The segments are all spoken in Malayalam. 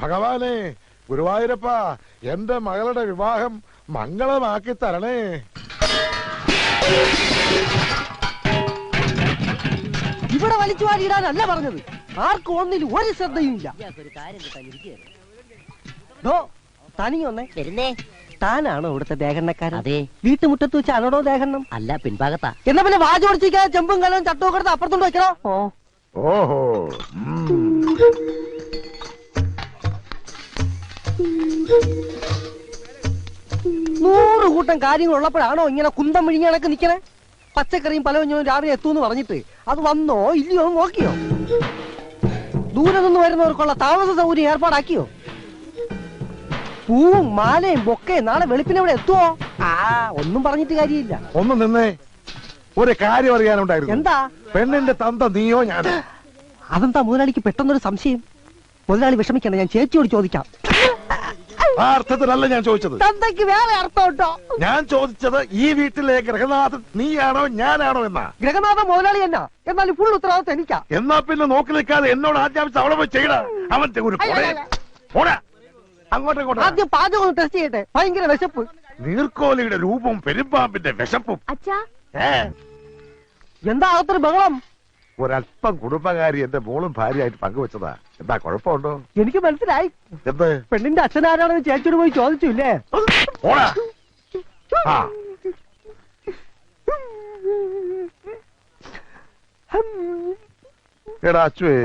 ഭഗവാനെ, ഗുരുവായൂരപ്പ, എന്റെ മകളുടെ വിവാഹം മംഗളമാക്കി തരണേ. ഇവിടെ വലിച്ചു വാരിയിടാനല്ല പറഞ്ഞത്. ആർക്കും ഒന്നിലും ഒരു ശ്രദ്ധയും ഇല്ല. തനിയൊന്നേ വരുന്നേ. താനാണോ ഇവിടുത്തെ ദേഹണ്ണക്കാരൻ? അതെ. വീട്ടുമുറ്റത്ത് വെച്ച് അനോടോ ദേഹണ്ണം? അല്ല, പിൻഭാഗത്താ. എന്നാ പിന്നെ വാചോടിച്ചിരിക്കാതെ ചെമ്പും കലവും ചട്ടവും കൊടുത്ത് അപ്പുറത്തോണ്ട് വെക്കണോ? ഓഹോ. 100 കൂട്ടം കാര്യങ്ങളുള്ളപ്പോഴാണോ ഇങ്ങനെ കുന്തം വിഴിഞ്ഞ കണക്ക് നിക്കണേ? പച്ചക്കറിയും പലവഞ്ഞവും രാവിലെ എത്തൂന്ന് പറഞ്ഞിട്ട് അത് വന്നോ ഇല്ലയോ നോക്കിയോ? ദൂരെ നിന്ന് വരുന്നവർക്കുള്ള താമസ സൗകര്യം ഏർപ്പാടാക്കിയോ? പൂവും മാലയും ബൊക്കെ നാളെ വെളുപ്പിനെ ഇവിടെ എത്തുവോ? ഒന്നും പറഞ്ഞിട്ട് കാര്യമില്ല. ഒന്ന് നിന്നേ, ഒരു കാര്യം അറിയാനുണ്ടായിരുന്നു. എന്താ? പെണ്ണിന്റെ തന്ത നീയോ ഞാനോ? അതെന്താ മുതലാളിക്ക് പെട്ടെന്നൊരു സംശയം? മുതലാളി വിഷമിക്കണ്ട, ഞാൻ ചേച്ചിയോട് ചോദിക്കാം. ആ അർത്ഥത്തിലല്ല ഞാൻ ചോദിച്ചത്. തന്തയ്ക്ക് വേറെ അർത്ഥം ഉണ്ടോ? ഞാൻ ചോദിച്ചത് ഈ വീട്ടിലെ ഗ്രഹനാഥൻ നീയാണോ ഞാനാണോ എന്നാ. ഗ്രഹനാഥൻ മുതലാളി എന്നാ, എന്നാൽ ഫുൾ ഉത്തരവാദിത്വം എനിക്കാ. എന്നാ പിന്നെ നോക്കി നിൽക്കാതെ എന്നോട് ആജ്ഞാപിച്ച് അവളെ പോയി ചെയ്യണ. അവന്റെ ഒരു അങ്ങോട്ടും ആദ്യം പാചകം ടെസ്റ്റ് ചെയ്യട്ടെ. ഭയങ്കര വിശപ്പ്. നീർക്കോലിയുടെ രൂപവും പെരുമ്പാമ്പിന്റെ വിശപ്പും. എന്താ അകത്തൊരു ബഹളം? ഒരല്പം കുടുംബകാരി എന്റെ മോളും ഭാര്യയായിട്ട് പങ്കുവെച്ചതാ. എന്താ കുഴപ്പമുണ്ടോ? എനിക്ക് മനസ്സിലായി. എന്ത്? പെണ്ണിന്റെ അച്ഛനാരാണെന്ന് ചേച്ചിയോട് പോയി ചോദിച്ചില്ലേ? എടാ അച്ചുവേ,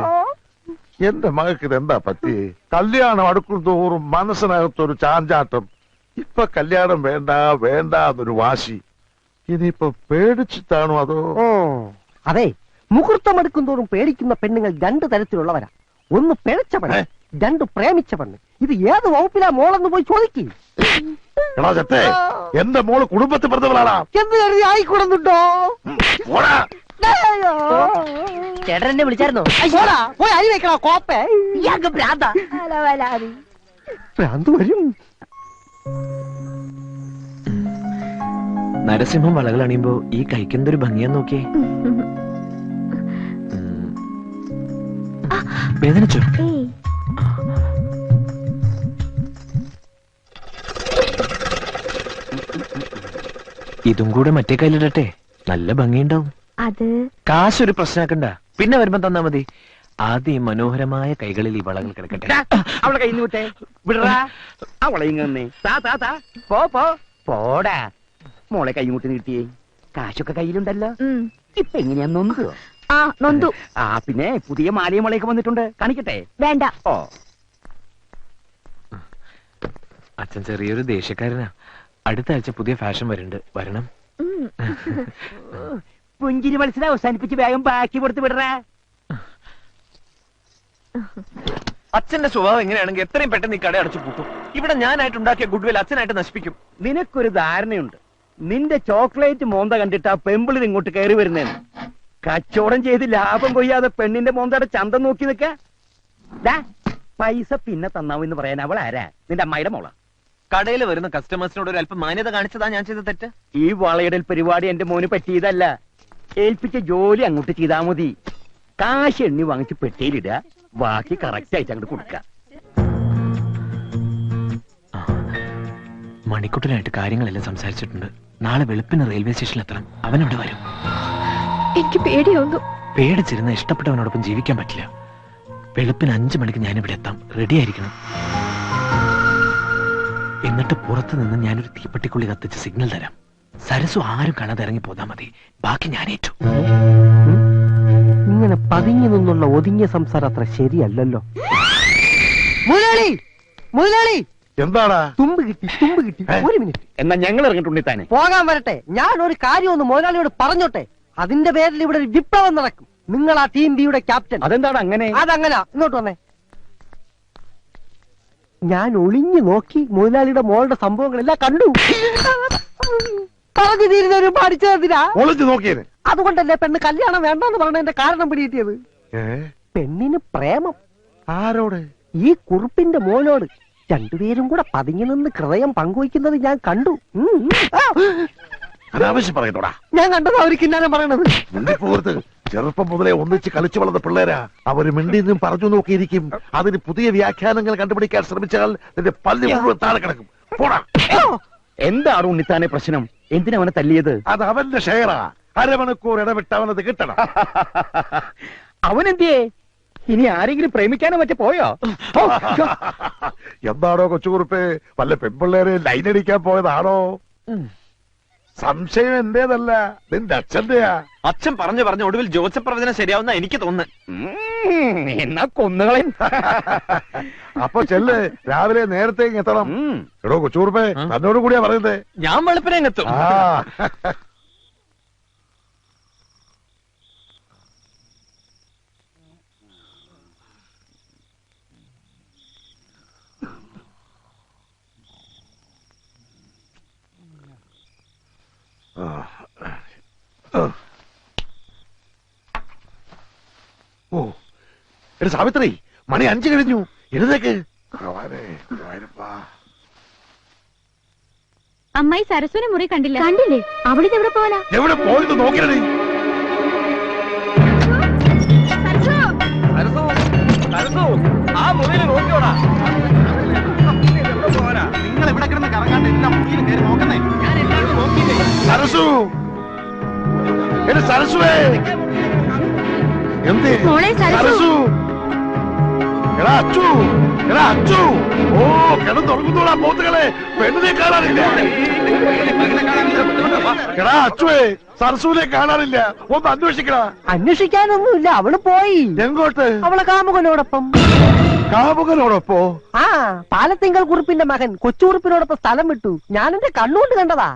എന്റെ മകൾക്ക് ഇതെന്താ പറ്റി? കല്യാണം അടുക്കും തോറും മനസ്സിനകത്തൊരു ചാഞ്ചാട്ടം. ഇപ്പൊ കല്യാണം വേണ്ട വേണ്ട എന്നൊരു വാശി. ഇനിയിപ്പൊ പേടിച്ചിട്ടാണോ അതോ? അതെ, മുഹൂർത്തം എടുക്കും തോറും പേടിക്കുന്ന പെണ്ണുങ്ങൾ 2 തരത്തിലുള്ളവരാ. ഒന്ന് പിഴച്ച പെണ്ണ്, 2 പ്രേമിച്ച പെണ്ണ്. ഇത് ഏത് വകുപ്പിലാ മോളെന്ന് പോയി ചോദിക്കും. എന്റെ മോള് കുടുംബത്തിൽ പറഞ്ഞവളാണ് എന്ന് കരുതി ആയിക്കൂടുന്നുണ്ടോ? ചേട്ടനെ വിളിച്ചായിരുന്നോ? പോയി അരി വെക്കണോ കോപ്പേ? ഭ്രാന്ത് വരും. നരസിംഹം വളകൾ അണിയുമ്പോ ഈ കഴിക്കുന്നൊരു ഭംഗിയാന്ന് നോക്കിയേ. വേദനിച്ചോ? ഇതും കൂടെ മറ്റേ കയ്യിലിടട്ടെ, നല്ല ഭംഗിയുണ്ടാവും. അത് കാശൊരു പ്രശ്നമാക്കണ്ട, പിന്നെ വരുമ്പോ തന്നാ മതി. ആദ്യം മനോഹരമായ കൈകളിൽ ഈ വളകൾ കിടക്കട്ടെ. അവളെ കയ്യിൽ നിന്ന് വിട്ടേ, വിടറാ. അവളെ ഇങ്ങനെ പോടാ. മോളെ കൈമുട്ടി നീട്ടിയേ. കാശൊക്കെ കയ്യിലുണ്ടല്ലോ. ഇപ്പൊ എങ്ങനെയാ നൊന്തു? നൊന്തു. പിന്നെ പുതിയ മാലയും വളയൊക്കെ വന്നിട്ടുണ്ട്, കാണിക്കട്ടെ? വേണ്ട. ഓ, അച്ഛൻ ചെറിയൊരു ദേഷ്യക്കാരനാ. അടുത്ത ആഴ്ച പുതിയ ഫാഷൻ വരുന്നുണ്ട്, വരണം. പുഞ്ചിരി മത്സരം അവസാനിപ്പിച്ച് വേഗം ബാക്കി കൊടുത്ത് വിടറാ. അച്ഛന്റെ സ്വഭാവം എങ്ങനെയാണെങ്കിൽ എത്രയും പെട്ടെന്ന് ഈ കട അടച്ചു പൂട്ടും. ഇവിടെ ഞാനായിട്ട് ഉണ്ടാക്കിയ ഗുഡ്വിൽ അച്ഛനായിട്ട് നശിപ്പിക്കും. നിനക്കൊരു ധാരണയുണ്ട്, നിന്റെ ചോക്ലേറ്റ് മോന്ത കണ്ടിട്ട് ആ പെമ്പിളിന് ഇങ്ങോട്ട് കയറി വരുന്നേന്ന്. കച്ചവടം ചെയ്ത് ലാഭം കൊയ്യാതെ പെണ്ണിന്റെ മോന്തയുടെ ചന്തം നോക്കി നിക്ക. പൈസ പിന്നെ തന്നാവെന്ന് പറയാൻ അവൾ ആരാ? നിന്റെ അമ്മായിയുടെ മോളാ. കടയിൽ വരുന്ന കസ്റ്റമേഴ്സിനോട് ഒരു അല്പം മാന്യത കാണിച്ചതാ ഞാൻ ചെയ്ത തെറ്റ്. ഈ വളയിടൽ പരിപാടി എന്റെ മോന് പറ്റിയതല്ല. ഏൽപ്പിച്ച ജോലി അങ്ങോട്ട് ചെയ്താ മതി. കാശ് എണ്ണി വാങ്ങിച്ച് പെട്ടിയിലിടുക, ബാക്കി കറക്റ്റ് ആയിട്ട് അങ്ങോട്ട് കൊടുക്ക. മണിക്കുട്ടനായിട്ട് കാര്യങ്ങളെല്ലാം സംസാരിച്ചിട്ടുണ്ട്. നാളെ വെളുപ്പിന് റെയിൽവേ സ്റ്റേഷനിൽ എത്തണം. അവനവിടെ വരും. എനിക്ക് പേടിയൊന്നു. പേടിച്ചിരുന്ന ഇഷ്ടപ്പെട്ടവനോടൊപ്പം ജീവിക്കാൻ പറ്റില്ല. വെളുപ്പിന് 5 മണിക്ക് ഞാനിവിടെ എത്താം. റെഡി ആയിരിക്കണം. എന്നിട്ട് പുറത്തു നിന്ന് ഞാനൊരു തീപ്പെട്ടിക്കുള്ളി കത്തിച്ച് സിഗ്നൽ തരാം. സരസു ആരും കാണാതെ ഇറങ്ങി പോതാ മതി. ബാക്കി ഞാൻ ഏറ്റു. ഇങ്ങനെ പതുങ്ങി നിന്നുള്ള ഒതുങ്ങിയ സംസാരം അത്ര ശരിയല്ലല്ലോ. മുതലാളി, മുതലാളി, എന്താടാ? തുമ്പ് കിട്ടി, തുമ്പ് കിട്ടി. ഒരു മിനിറ്റ്. എന്നാ ഞങ്ങൾ ഇറങ്ങിട്ടുണ്ട് താനെ. പോകാൻ വരട്ടെ. ഞാൻ ഒരു കാര്യം ഒന്ന് മുതലാളിയോട് പറഞ്ഞോട്ടെ. അതിന്റെ പേരിൽ ഇവിടെ ഒരു വിപ്ലവം നടക്കും. നിങ്ങൾ ആ ടീം ബിയുടെ ക്യാപ്റ്റൻ. അതെന്താണ് അങ്ങനെ? അതങ്ങനെ. ഇങ്ങോട്ട് വന്നേ. ഞാൻ ഒളിഞ്ഞു നോക്കി മുതലാളിയുടെ മോളുടെ സംഭവങ്ങളെല്ലാം കണ്ടു. പറഞ്ഞു തീരുന്നവര് പഠിച്ചതിനാ ഒളിഞ്ഞു നോക്കിയത്. അതുകൊണ്ടല്ലേ പെണ്ണ് കല്യാണം വേണ്ടെന്ന് പറഞ്ഞതിന്റെ കാരണം പിടികിട്ടിയത്. പെണ്ണിന് പ്രേമം. ആരോട്? ഈ കുറുപ്പിന്റെ മോനോട്. 2 പേരും കൂടെ പതുങ്ങി നിന്ന് ഹൃദയം പങ്കുവയ്ക്കുന്നത് ഞാൻ കണ്ടു. അനാവശ്യം പറയുന്നോടാ. ഞാൻ കണ്ടത് അവർ കിന്നാരം പറയണത്. ചെറുപ്പം മുതലേ ഒന്നിച്ച് കളിച്ചു വളർന്ന പിള്ളേരാ. അവര് മിണ്ടിന്നും പറഞ്ഞു നോക്കിയിരിക്കും. അതിന് പുതിയ വ്യാഖ്യാനങ്ങൾ കണ്ടുപിടിക്കാൻ ശ്രമിച്ചാൽ നിന്റെ പല്ല് മുഴുവൻ താഴെ കിടക്കും. പോടാ. എന്താണ് ഉണ്ണിത്താനെ പ്രശ്നം? എന്തിനാ അവനെ തല്ലിയത്? അത് അവന്റെ ഷെയറാ. അരമണിക്കൂർ ഇടവിട്ട് അവനത് കിട്ടണം. അവനെന്തിയേ? ഇനി ആരെങ്കിലും പ്രേമിക്കാനോ മറ്റേ പോയോ? എന്താണോ കൊച്ചുകുറുപ്പേ, വല്ല പെൺപിള്ളേരെ ലൈനടിക്കാൻ പോയതാണോ? സംശയം എന്റേതല്ല, നിന്റെ അച്ഛന്റെയാ. അച്ഛൻ പറഞ്ഞു പറഞ്ഞ ഒടുവിൽ ജോസഫ് പ്രവചനം ശരിയാവുന്ന എനിക്ക് തോന്നുന്നു. എന്നാ കൊന്നുകളയും. അപ്പൊ ചെല്ല്, രാവിലെ നേരത്തെ എത്തണം. എടോ കൊച്ചുകുറുപ്പേ, തന്നോട് കൂടിയാ പറയുന്നേ. ഞാൻ വെളുപ്പിനെ എത്തും. ആ ഓ, എടാ സാവിത്രി, മണി 5 കഴിഞ്ഞു. എഴുന്നേക്ക്. അമ്മായി സരസ്വനെ മുറി കണ്ടില്ലേ? അവളിത് എവിടെ പോവാനാ? എവിടെ പോയത് നോക്കിയടി. നിങ്ങൾ ഇവിടെ കിടന്ന് കറങ്ങാണ്ട് എല്ലാം മുറിയിൽ കയറി നോക്കുന്നേ. ഞാൻ എല്ലാവരും നോക്കിയില്ലേ? സരസു, എടാ സരസുവേ, എന്തേ സരസു? എടാ അച്ചു, എടാ അച്ചു. ഓ, കിടന്നുറങ്ങുന്നോടാ പോത്തുകളെ, പെണ്ണിനെ കാണാനില്ല. എടാ അച്ചുവേ, സരസുവിനെ കാണാനില്ല. ഒന്ന് അന്വേഷിക്കടാ. അന്വേഷിക്കാനൊന്നുമില്ല, അവള് പോയി. എങ്ങോട്ട്? അവളെ കാമുകനോടൊപ്പം. കാമുകനോടൊപ്പോ? ആ, പാലത്തിങ്കൽ കുറുപ്പിന്റെ മകൻ കൊച്ചുകുറുപ്പിനോടൊപ്പം സ്ഥലം വിട്ടു. ഞാൻ എന്റെ കണ്ണുകൊണ്ട് കണ്ടതാ.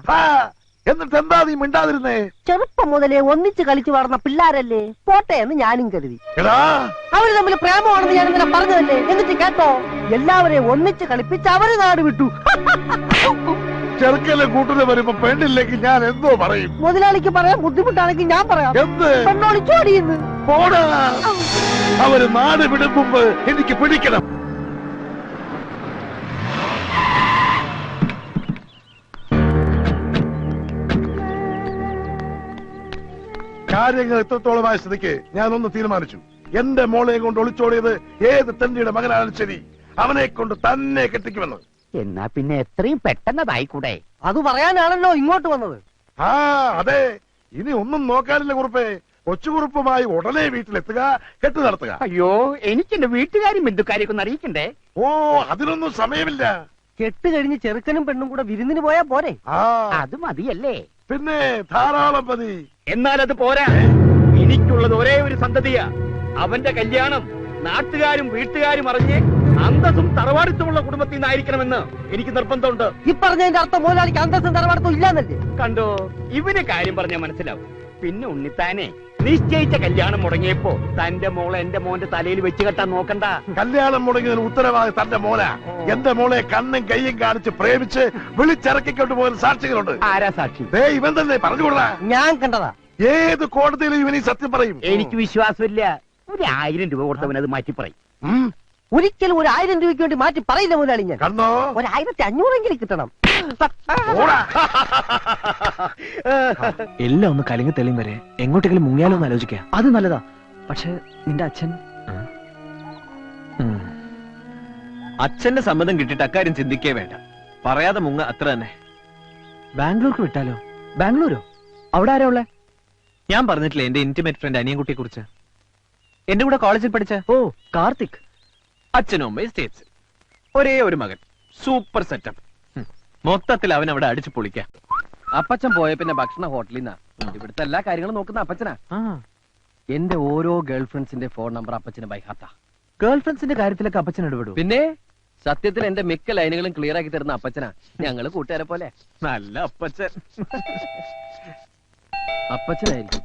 എന്നിട്ട് എന്താ നീ മിണ്ടാതിരുന്നേ? ചെറുപ്പം മുതലേ ഒന്നിച്ച് കളിച്ചു വളർന്ന പിള്ളാരല്ലേ, പോട്ടെ എന്ന് ഞാനും കരുതി. എടാ, അവര് തമ്മിൽ പ്രേമമാണെന്ന് ഞാൻ ഇങ്ങനെ പറഞ്ഞതല്ലേ. എന്നിട്ട് കേട്ടോ, എല്ലാവരെയും ഒന്നിച്ച് കളിപ്പിച്ച് അവര് നാട് വിട്ടു. ചെറുക്കലെ കൂട്ടിന് വരുമ്പോ പെണ്ണില്ലെങ്കിൽ ഞാൻ എന്തോ പറയും. മുതലാളിക്ക് പറയാൻ ബുദ്ധിമുട്ടാണെങ്കിൽ ഞാൻ പറയാം. എന്ത്? പെണ്ണോളിച്ചോടിയെന്ന്. പോടാ. അവര് നാട് വിടും മുമ്പ് എനിക്ക് പിടിക്കണം. കാര്യങ്ങൾ എത്രത്തോളമായ സ്ഥിതിക്ക് ഞാനൊന്ന് തീരുമാനിച്ചു. എന്റെ മോളെയും കൊണ്ട് ഒളിച്ചോടിയത് ഏത് തന്റെ മകനാണ് ശരി, അവനെ കൊണ്ട് തന്നെ കെട്ടിക്കുമെന്ന്. എന്നാ പിന്നെ എത്രയും പെട്ടെന്നതായിക്കൂടെ? അത് പറയാനാണല്ലോ ഇങ്ങോട്ട് വന്നത്. ആ അതെ, ഇനി ഒന്നും നോക്കാനില്ല കുറുപ്പേ. കൊച്ചുകുറുപ്പുമായി ഉടനെ വീട്ടിലെത്തുക, കെട്ടു നടത്തുക. അയ്യോ, എനിക്ക് എന്റെ വീട്ടുകാരും ബന്ധുക്കാരെയൊക്കെ ഒന്ന് അറിയിക്കണ്ടേ? ഓ, അതിനൊന്നും സമയമില്ല. കെട്ട് കഴിഞ്ഞ് ചെറുക്കനും പെണ്ണും കൂടെ വിരുന്നിന് പോയാ പോരെ? ആ അത് മതിയല്ലേ? പിന്നെ ധാരാളം മതി. എന്നാൽ അത് പോരാ. എനിക്കുള്ളത് ഒരേ ഒരു സന്തതിയാ. അവന്റെ കല്യാണം നാട്ടുകാരും വീട്ടുകാരും അറിഞ്ഞ് അന്തസ്സും തറവാടിത്തമുള്ള കുടുംബത്തിൽ നിന്നായിരിക്കണമെന്ന് എനിക്ക് നിർബന്ധമുണ്ട്. ഈ പറഞ്ഞതിന്റെ അർത്ഥം മുതലാളിക്ക് അന്തസ്സും തറവാടത്തും ഇല്ലാന്നല്ലേ? കണ്ടോ, ഇവന് കാര്യം പറഞ്ഞാൽ മനസ്സിലാവും. പിന്നെ ഉണ്ണിത്താനെ നിശ്ചയിച്ച കല്യാണം മുടങ്ങിയപ്പോ തന്റെ മോളെ എന്റെ മോന്റെ തലയിൽ വെച്ച് കെട്ടാൻ നോക്കണ്ട. കല്യാണം മുടങ്ങിയതിന് ഉത്തരവാദി തന്റെ മോനാ. എന്റെ മോളെ കണ്ണും കയ്യും കാണിച്ച് പ്രേമിച്ച് വിളിച്ചിറക്കിക്കൊണ്ട് പോയ സാക്ഷികളുണ്ട്. ആരാ സാക്ഷി? ഇവൻ തന്നെ പറഞ്ഞുകൊള്ളാ. ഞാൻ കണ്ടതാ. ഏത് കോടതിയിലും ഇവനീ സത്യം പറയും. എനിക്ക് വിശ്വാസമില്ല. 1000 രൂപ കൊടുത്തവൻ അത് മാറ്റി പറയും. ഒരിക്കലും 1000 രൂപയ്ക്ക് വേണ്ടി മാറ്റി പറയില്ല മുതലാളി. ഞാൻ കണ്ണോ, 1500 കിട്ടണം. എല്ലാം ഒന്ന് കലങ്ങി തെളിയും വരെ എങ്ങോട്ടെങ്കിലും മുങ്ങിയാലോ എന്ന് ആലോചിക്കാം. അത് നല്ലതാ. പക്ഷെ നിന്റെ അച്ഛൻ അച്ഛന്റെ സമ്മതം കിട്ടിയിട്ട് അക്കാര്യം ചിന്തിക്കേ വേണ്ട. പറയാതെ മുങ്ങ, അത്ര തന്നെ. ബാംഗ്ലൂർക്ക് വിട്ടാലോ? ബാംഗ്ലൂരോ? അവിടെ ആരാ ഉള്ളേ? ഞാൻ പറഞ്ഞിട്ടില്ലേ എന്റെ ഇന്റിമേറ്റ് ഫ്രണ്ട് അനിയൻകുട്ടിയെ കുറിച്ച്. എന്റെ കൂടെ കോളേജിൽ പഠിച്ച. ഓ, കാർത്തിക്. അച്ഛനും അമ്മയും സ്റ്റേറ്റ്സ്, ഒരേ ഒരു മകൻ. Super setup. മൊത്തത്തിൽ അവൻ അവിടെ അടിച്ചു പൊളിക്കാം. അപ്പച്ചൻ പോയ പിന്നെ ഭക്ഷണ ഹോട്ടലിൽ നിന്നാ. ഇവിടുത്തെ എല്ലാ കാര്യങ്ങളും നോക്കുന്ന അപ്പച്ചനാ. എന്റെ ഓരോ ഗേൾഫ്രണ്ട്സിന്റെ ഫോൺ നമ്പർ അപ്പച്ചന് ബൈഹാത്താ. ഗേൾഫ്രണ്ട്സിന്റെ കാര്യത്തിലൊക്കെ അപ്പച്ചൻ ഇടപെടും. പിന്നെ സത്യത്തിൽ എന്റെ മിക്ക ലൈനുകളും ക്ലിയർ ആക്കി തരുന്ന അപ്പച്ചനാ. ഞങ്ങള് കൂട്ടുകാരെ പോലെ. നല്ല അപ്പച്ചൻ. അപ്പച്ചനായിരിക്കും.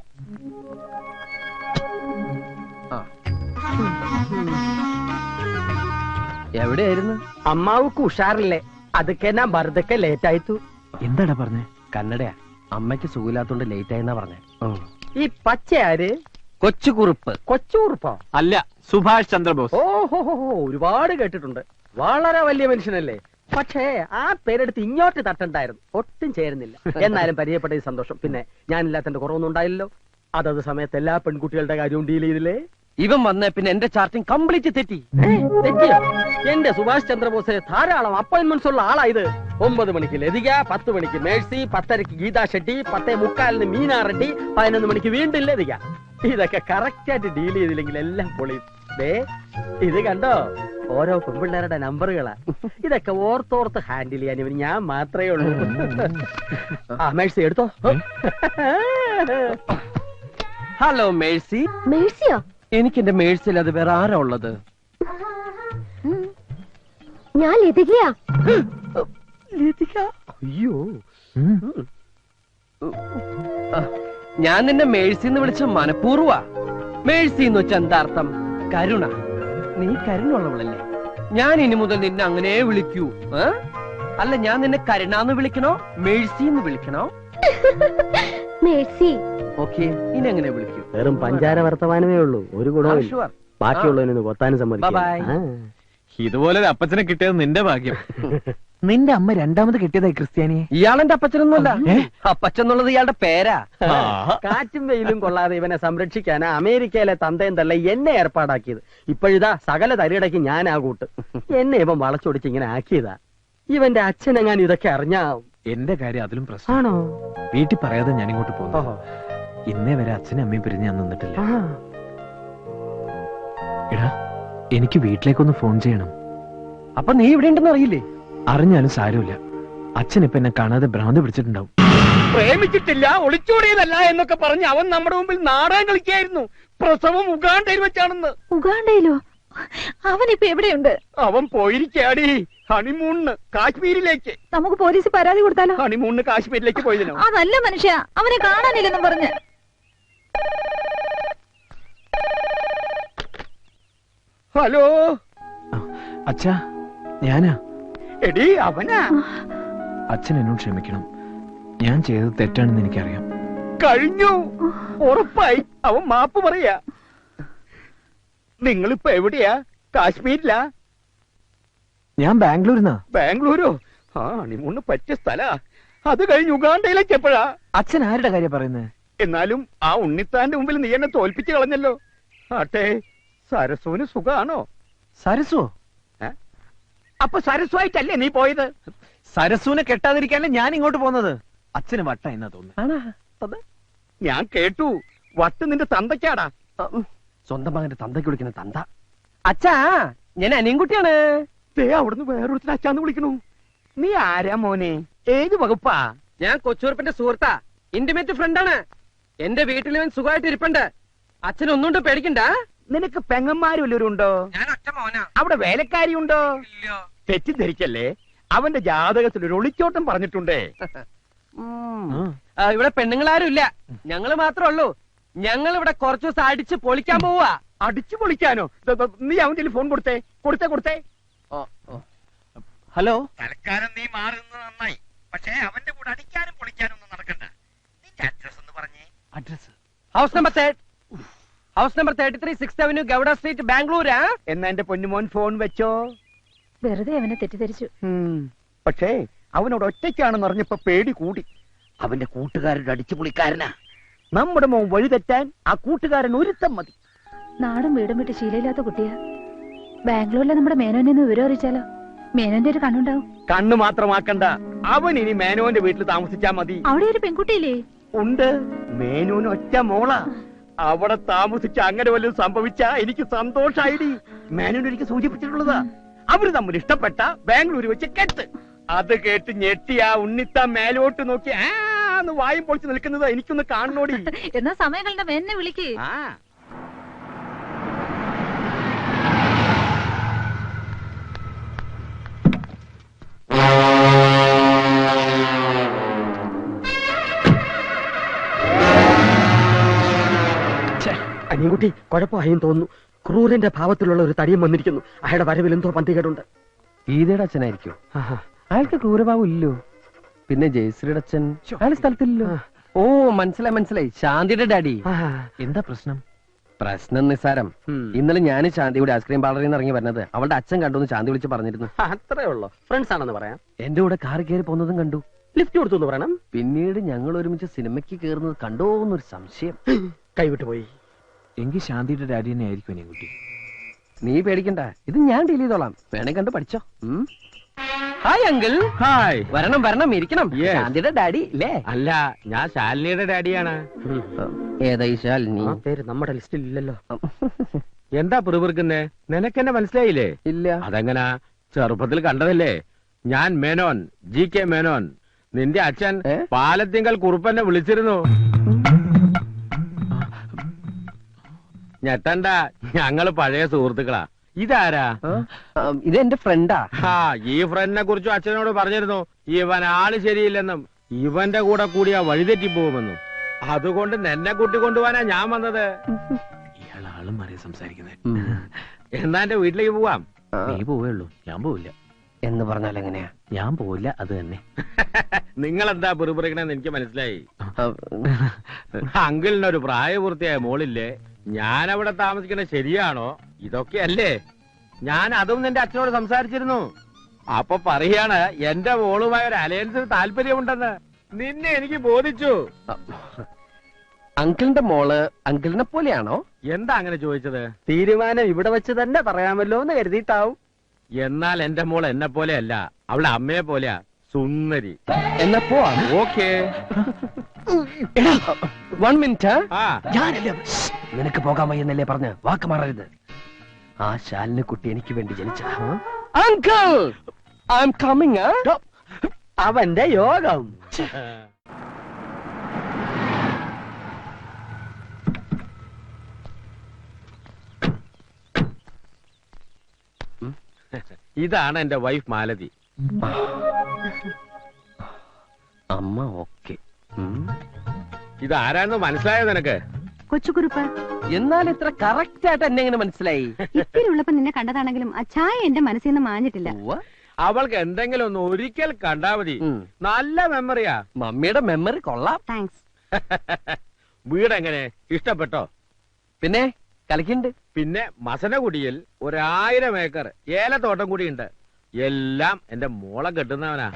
എവിടെയായിരുന്നു? അമ്മാവുക്ക് ഉഷാറില്ലേ? അതൊക്കെ ഞാൻ വെറുതെ ലേറ്റ് ആയിത്തു. എന്താടാ പറഞ്ഞേ? കന്നഡയാ. അമ്മയ്ക്ക് സുഖമില്ലാത്തോണ്ട് ലേറ്റ് ആയെന്നാ പറഞ്ഞേ. ഈ പച്ചയാര്? കൊച്ചുകുറുപ്പ്. കൊച്ചുകുറുപ്പോ? അല്ല, സുഭാഷ് ചന്ദ്രബോസ്. ഓഹോ, ഒരുപാട് കേട്ടിട്ടുണ്ട്. വളരെ വലിയ മനുഷ്യനല്ലേ? പക്ഷേ ആ പേരെടുത്ത് ഇങ്ങോട്ട് തട്ടണ്ടായിരുന്നു. ഒട്ടും ചേരുന്നില്ല. എന്നാലും പരിചയപ്പെട്ട സന്തോഷം. പിന്നെ ഞാനില്ലാത്തന്റെ കുറവൊന്നും ഉണ്ടായില്ലല്ലോ. അതത് സമയത്ത് എല്ലാ പെൺകുട്ടികളുടെ കാര്യവും ഡീൽ ചെയ്തില്ലേ? ഇവൻ വന്ന പിന്നെ എന്റെ ചാർട്ടിങ് കംപ്ലീറ്റ് തെറ്റി. തെറ്റിയോ? എന്റെ സുഭാഷ് ചന്ദ്രബോസ് ധാരാളം അപ്പോയിന്റ്മെന്റ്സ് ഉള്ള ആളായത്. 9 മണിക്ക് ലതിക, 10 മണിക്ക് മേഴ്സി, 10:30 ഗീതാ ഷെട്ടി, 10:45 മീനാ റെഡ്ഡി, 11 മണിക്ക് വീണ്ടും ലതിക. ഇതൊക്കെ കറക്റ്റ് ആയിട്ട് ഡീൽ ചെയ്തില്ലെങ്കിൽ എല്ലാം പൊളിയും. ഇത് കണ്ടോ, ഓരോ പെൺപിള്ളേരുടെ നമ്പറുകളാ. ഇതൊക്കെ ഓർത്തോർത്ത് ഹാൻഡിൽ ചെയ്യാൻ ഇവന് ഞാൻ മാത്രമേ ഉള്ളൂ. ആ മേഴ്സി എടുത്തോ. Hello Mercy. മേഴ്സിയോ? എനിക്ക് എന്റെ മേഴ്സിൽ അത് വേറെ ആരാ ഉള്ളത്? ഞാൻ ലതികയാ. ലതിക? അയ്യോ, ഞാൻ നിന്നെ മേഴ്സി എന്ന് വിളിച്ച മനഃപൂർവ്വ. മേഴ്സി എന്ന് വെച്ച എന്താ അർത്ഥം? കരുണ. നീ കരുണുള്ളവളല്ലേ? ഞാൻ ഇനി മുതൽ നിന്നെ അങ്ങനെ വിളിക്കൂ. അല്ല, ഞാൻ നിന്നെ കരുണാന്ന് വിളിക്കണോ മേഴ്സി എന്ന് വിളിക്കണോ? മേഴ്സി. ഓക്കെ, ഇനി എങ്ങനെ വിളിക്കൂ? വെറും പഞ്ചാര വർത്തമാനമേ ഉള്ളൂ, ഒരു ഗുണവും. ബാക്കിയുള്ളതിനൊന്ന് കൊത്താനും സമ്മതിക്കും. ഇതുപോലെ അപ്പച്ചനെ കിട്ടിയത് നിന്റെ ഭാഗ്യം. നിന്റെ അമ്മ രണ്ടാമത് കിട്ടിയതായി ക്രിസ്ത്യാനിയെ. ഇയാളെന്റെ അപ്പച്ചനൊന്നുമല്ല. അപ്പച്ചെന്നുള്ളത് ഇയാളുടെ പേരാ. കാറ്റും വെയിലും കൊള്ളാതെ ഇവനെ സംരക്ഷിക്കാനാ അമേരിക്കയിലെ തന്തയും തള്ള എന്നെ ഏർപ്പാടാക്കിയത്. ഇപ്പോഴിതാ സകല തരികിടയ്ക്ക് ഞാൻ ആ കൂട്ട്. എന്നെ ഇവൻ വളച്ചൊടിച്ച് ഇങ്ങനെ ആക്കിയതാ. ഇവന്റെ അച്ഛനെങ്ങാനും ഇതൊക്കെ അറിഞ്ഞാ. എന്റെ കാര്യം അതിലും പ്രശ്നമാണോ? വീട്ടിൽ പറയാതെ ഞാൻ ഇങ്ങോട്ട് പോകുന്നു. ഇന്നേ വരെ അച്ഛനും അമ്മയും പിരിഞ്ഞ് ഞാൻ നിന്നിട്ടില്ല. എടാ, എനിക്ക് വീട്ടിലേക്കൊന്ന് ഫോൺ ചെയ്യണം. അപ്പൊ നീ ഇവിടെ ഉണ്ടെന്ന് അറിയില്ലേ? അറിഞ്ഞാലും സാരമില്ല. അച്ഛൻ ഇപ്പൊ എന്നെ കാണാതെ ഭ്രാന്ത് പിടിച്ചിട്ടുണ്ടാവും. പ്രേമിച്ചിട്ടില്ല, ഒളിച്ചോടിയതല്ല എന്നൊക്കെ പറഞ്ഞ് അവൻ നമ്മുടെ മുമ്പിൽ നാടകം കളിക്കായിരുന്നു. പ്രസവം ഉഗാണ്ടയിൽ വെച്ചാണെന്ന്. ഉഗാണ്ടയിലോ? അവനിപ്പോ എവിടെയുണ്ട്? അവൻ പോയിരിക്കാടി ഹണിമൂണിന് കാശ്മീരിലേക്ക്. നമുക്ക് പോലീസ് പരാതി കൊടുത്താലോ? ഹണിമൂണിന് കാശ്മീരിലേക്ക് പോയതിനോ? അതല്ല മനുഷ്യ, അവനെ കാണാനില്ലെന്നും പറഞ്ഞ്. ഹലോ അച്ഛാ, ഞാനാ. എടി അവനാ. അച്ഛൻ എന്നോട് ക്ഷമിക്കണം. ഞാൻ ചെയ്തത് തെറ്റാണെന്ന് എനിക്കറിയാം. കഴിഞ്ഞു, ഉറപ്പായി. അവൻ മാപ്പ് പറയാ. നിങ്ങളിപ്പോ എവിടെയാ? കാശ്മീരിലാ? ഞാൻ ബാംഗ്ലൂരിന്നാ. ബാംഗ്ലൂരോ? ആ, ഹണിമൂണിന് പറ്റിയ സ്ഥലാ. അത് കഴിഞ്ഞ് ഉഗാണ്ടയിലേക്ക് എപ്പോഴാ? അച്ഛൻ ആരുടെ കാര്യം പറയുന്നത്? എന്നാലും ആ ഉണ്ണിത്താന്റെ മുമ്പിൽ നീ എന്നെ തോൽപ്പിച്ചു കളഞ്ഞല്ലോ. ആട്ടെ, സരസുവിന് സുഖാണോ? സരസോ? അപ്പൊ സരസ്വായിട്ടല്ലേ നീ പോയത്? സരസുവിനെ കെട്ടാതിരിക്കാനല്ലേ ഞാൻ ഇങ്ങോട്ട് പോകുന്നത്. അച്ഛന് വട്ട എന്നാ തോന്നുന്നു. ഞാൻ കേട്ടു, വട്ട് നിന്റെ തന്തയ്ക്കാടാ. സ്വന്തം മകന്റെ തന്തയ്ക്ക് വിളിക്കുന്ന തന്ത. അച്ഛാ, ഞാൻ അനിയൻകുട്ടിയാണ്. അവിടുന്ന് വേറൊരുത്തിന് അച്ഛാന്ന് വിളിക്കണു. നീ ആരാ മോനെ? ഏത് വകുപ്പാ? ഞാൻ കൊച്ചൂർപ്പിന്റെ സുഹൃത്താ, ഇന്റിമേറ്റ് ഫ്രണ്ടാണ്. എന്റെ വീട്ടിൽ ഇവൻ സുഖമായിട്ട് ഇരിപ്പുണ്ട്. അച്ഛൻ ഒന്നുകൊണ്ട് പേടിക്കണ്ട. നിനക്ക് പെങ്ങന്മാരും വല്ലവരും ഉണ്ടോ? ഞാൻ ഒറ്റ മോനാ. അവിടെ വേലക്കാരി ഉണ്ടോ? തെറ്റിദ്ധരിക്കല്ലേ, അവന്റെ ജാതകത്തിൽ ഒരു ഒളിച്ചോട്ടം പറഞ്ഞിട്ടുണ്ടേ. ഇവിടെ പെണ്ണുങ്ങളാരും ഇല്ല, ഞങ്ങള് മാത്രമേ ഉള്ളൂ. ഞങ്ങൾ ഇവിടെ കുറച്ചു ദിവസം അടിച്ച് പൊളിക്കാൻ പോവാ. അടിച്ചു പൊളിക്കാനോ? നീ അവന്റെ ഫോൺ കൊടുത്തേ. കൊടുത്തേ. ഹലോ. തൽക്കാലം നീ മാറുന്നത് നന്നായി. പക്ഷേ അവന്റെ കൂടെ അടിക്കാനും പൊളിക്കാനും ഒന്നും നടക്കണ്ട. നിന്റെ അഡ്രസ് ഒന്ന് പറഞ്ഞേ. Address house number 33 6th Avenue, Gowda street, ബാംഗ്ലൂരാ. എന്നാ എന്റെ പൊന്നുമോൻ ഫോൺ വെച്ചോ. വെറുതെ അവനെ തെറ്റിദ്ധരിച്ചു. പക്ഷേ അവനോട് ഒറ്റയ്ക്കാണെന്ന് അറിഞ്ഞപ്പോ പേടി കൂടി. അവന്റെ കൂട്ടുകാരുടെ അടിച്ചുപൊളിക്കാരനാ. നമ്മുടെ മോൻ വഴിതെറ്റാൻ ആ കൂട്ടുകാരൻ ഒരുത്തം മതി. നാടും വീടും വിട്ട് ശീലമില്ലാത്ത കുട്ടിയാ. ബാംഗ്ലൂരിലെ നമ്മുടെ മേനോനെ വിവരം അറിയിച്ചാലോ? മേനോന്റെ ഒരു കണ്ണുണ്ടാവും. കണ്ണു മാത്രമാക്കണ്ട, അവൻ ഇനി മേനോന്റെ വീട്ടിൽ താമസിച്ചാ മതി. അവിടെ ഒരു പെൺകുട്ടിയില്ലേ? ഉണ്ട്, മേനോന് ഒറ്റ മോളാ. അവിടെ താമസിച്ച അങ്ങനെ വല്ലതും സംഭവിച്ചാ എനിക്ക് സന്തോഷായിടി. മേനോൻ എനിക്ക് സൂചിപ്പിച്ചിട്ടുള്ളതാ. അവര് തമ്മിൽ ഇഷ്ടപ്പെട്ട ബാംഗ്ലൂർ വെച്ച് കെട്ട്. അത് കേട്ട് ഞെട്ടിയാ ഉണ്ണിത്ത മേലോട്ട് നോക്കി ആന്ന് വായും പൊളിച്ച് നിൽക്കുന്നത് എനിക്കൊന്ന് കാണണോടി. എന്നാ സമയങ്ങളുടെ മേനെ വിളിക്ക്. അനിയൻകുട്ടി കുഴപ്പമായും തോന്നുന്നു. ക്രൂരന്റെ ഭാവത്തിലുള്ള ഒരു തടിയും വന്നിരിക്കുന്നു. അയാളുടെ വരവിൽ എന്തോ പന്തികേടുണ്ട്. ഗീതയുടെ അച്ഛനായിരിക്കും. അയാൾക്ക് ക്രൂരഭാവം ഇല്ലോ. പിന്നെ ജയശ്രീയുടെ അച്ഛൻ അയാൾ സ്ഥലത്തില്ലല്ലോ. ഓ, മനസ്സിലായി. ശാന്തിയുടെ ഡാഡി. എന്താ പ്രശ്നം? പ്രശ്നം നിസ്സാരം. ഇന്നലെ ഞാൻ ശാന്തിയുടെ ഐസ്ക്രീം പാർലറിൽ നിന്ന് ഇറങ്ങി വരുന്നത് അവളുടെ അച്ഛൻ കണ്ടു. ശാന്തി വിളിച്ച് പറഞ്ഞിരുന്നു. അത്രേ ഉള്ളൂ. ഫ്രണ്ട്സ് ആണെന്ന് പറയാം. എന്റെ കൂടെ കാർ കയറി പോകുന്നതും കണ്ടു. ലിഫ്റ്റ് കൊടുത്തു പറയണം. പിന്നീട് ഞങ്ങൾ ഒരുമിച്ച് സിനിമയ്ക്ക് കയറുന്നത് കണ്ടോ എന്നൊരു സംശയം. കൈവിട്ടു പോയി. എങ്കിൽ ശാന്തിയുടെ ഡാഡി തന്നെ ആയിരിക്കും കുട്ടി. നീ പേടിക്കണ്ട, ഇത് ഞാൻ ഡീൽ ചെയ്തോളാം. വേണേ കണ്ട് പഠിച്ചോ. Hi uncle. ഹായ്. വരണം വരണം, ഇരിക്കണം. Yes. ശാന്തിയുടെ ഡാഡി ഇല്ലേ? അല്ല, ഞാൻ ശാലിനിയുടെ ഡാഡിയാണ്. ഏതായി ശാലിനി? പേര് നമ്മുടെ ലിസ്റ്റിൽ ഇല്ലല്ലോ. എന്താ പിറുപിറുക്കുന്നേ? നിനക്കെന്നെ മനസ്സിലായില്ലേ? ഇല്ല. അതെങ്ങനാ? ചെറുപ്പത്തിൽ കണ്ടതല്ലേ. ഞാൻ മേനോൻ, GK മേനോൻ. നിന്റെ അച്ഛൻ പാലത്തിങ്കൽ കുറുപ്പന്നെ വിളിച്ചിരുന്നു. ഞെട്ടണ്ട, ഞങ്ങള് പഴയ സുഹൃത്തുക്കളാ. ഇതാരാ? ഇത് എന്റെ ഫ്രണ്ടാ. ഈ ഫ്രണ്ടിനെ കുറിച്ചും അച്ഛനോട് പറഞ്ഞിരുന്നു. ഇവൻ ആള് ശരിയില്ലെന്നും ഇവന്റെ കൂടെ കൂടിയാ വഴിതെറ്റി പോകുമെന്നും. അതുകൊണ്ട് നിന്നെ കൂട്ടിക്കൊണ്ടുപോവാനാ ഞാൻ വന്നത്. ഇയാൾ ആളും മാറി സംസാരിക്കുന്നത്. എന്നാ എന്റെ വീട്ടിലേക്ക് പോവാം. നീ പോവുള്ളൂ, ഞാൻ പോവില്ല. എന്ന് പറഞ്ഞാൽ എങ്ങനെയാ? ഞാൻ പോവില്ല, അത് തന്നെ. നിങ്ങൾ എന്താ പിറുപിറുക്കണെന്ന് എനിക്ക് മനസ്സിലായി. അങ്കിളിനൊരു പ്രായപൂർത്തിയായ മോളില്ലേ? ഞാൻ അവിടെ താമസിക്കുന്നത് ശരിയാണോ? ഇതൊക്കെയല്ലേ? ഞാൻ അതും നിന്റെ അച്ഛനോട് സംസാരിച്ചിരുന്നു. അപ്പൊ പറയാണ് എന്റെ മോളുമായ ഒരു അലയൻസിന് താല്പര്യമുണ്ടെന്ന്. നിന്നെ എനിക്ക് ബോധിച്ചു. അങ്കിളിന്റെ മോള് അങ്കിളിനെ പോലെയാണോ? എന്താ അങ്ങനെ ചോദിച്ചത്? തീരുമാനം ഇവിടെ വെച്ച് തന്നെ പറയാമല്ലോ എന്ന് കരുതിയിട്ടാവും. എന്നാൽ എന്റെ മോൾ എന്നെ പോലെയല്ല, അവളുടെ അമ്മയെ പോലെയാ. സുന്ദരി. എന്നാ പോവാം. ഓക്കേ. 1 മിനിറ്റ്. ഞാനല്ലേ നിനക്ക് പോകാൻ വയ്യെന്നല്ലേ പറഞ്ഞ് വാക്ക് മാറരുത്. ആ ശാലിനി കുട്ടി എനിക്ക് വേണ്ടി ജനിച്ച അങ്കിൾ. I am coming. അവന്റെ യോഗം. ഇതാണ് എന്റെ വൈഫ് മാലതി. അമ്മ ഓക്കെ. ഇതാരാണെന്ന് മനസ്സിലായോ നിനക്ക്? കൊച്ചുകുറുപ്പ്. എന്നാൽ ഇത്ര കറക്റ്റ് ആയിട്ട് എന്നെ എങ്ങനെ മനസ്സിലായി? ഇത്തിരി ഉള്ളപ്പോ നിന്നെ കണ്ടതാണെങ്കിലും ആ ചായ എന്റെ മനസ്സിൽ നിന്ന് മാഞ്ഞിട്ടില്ല. അവൾക്ക് എന്തെങ്കിലും ഒന്ന് ഒരിക്കൽ കണ്ടാ മതി. നല്ല മെമ്മറിയാ. മമ്മിയുടെ മെമ്മറി കൊള്ളാം. താങ്ക്സ്. വീടെങ്ങനെ? ഇഷ്ടപ്പെട്ടോ? പിന്നെ കളിക്കുന്നുണ്ട്. പിന്നെ മസനകുടിയിൽ 1000 ഏക്കർ ഏലത്തോട്ടം കൂടിയുണ്ട്. എല്ലാം എന്റെ മോളെ കെട്ടുന്നവനാ.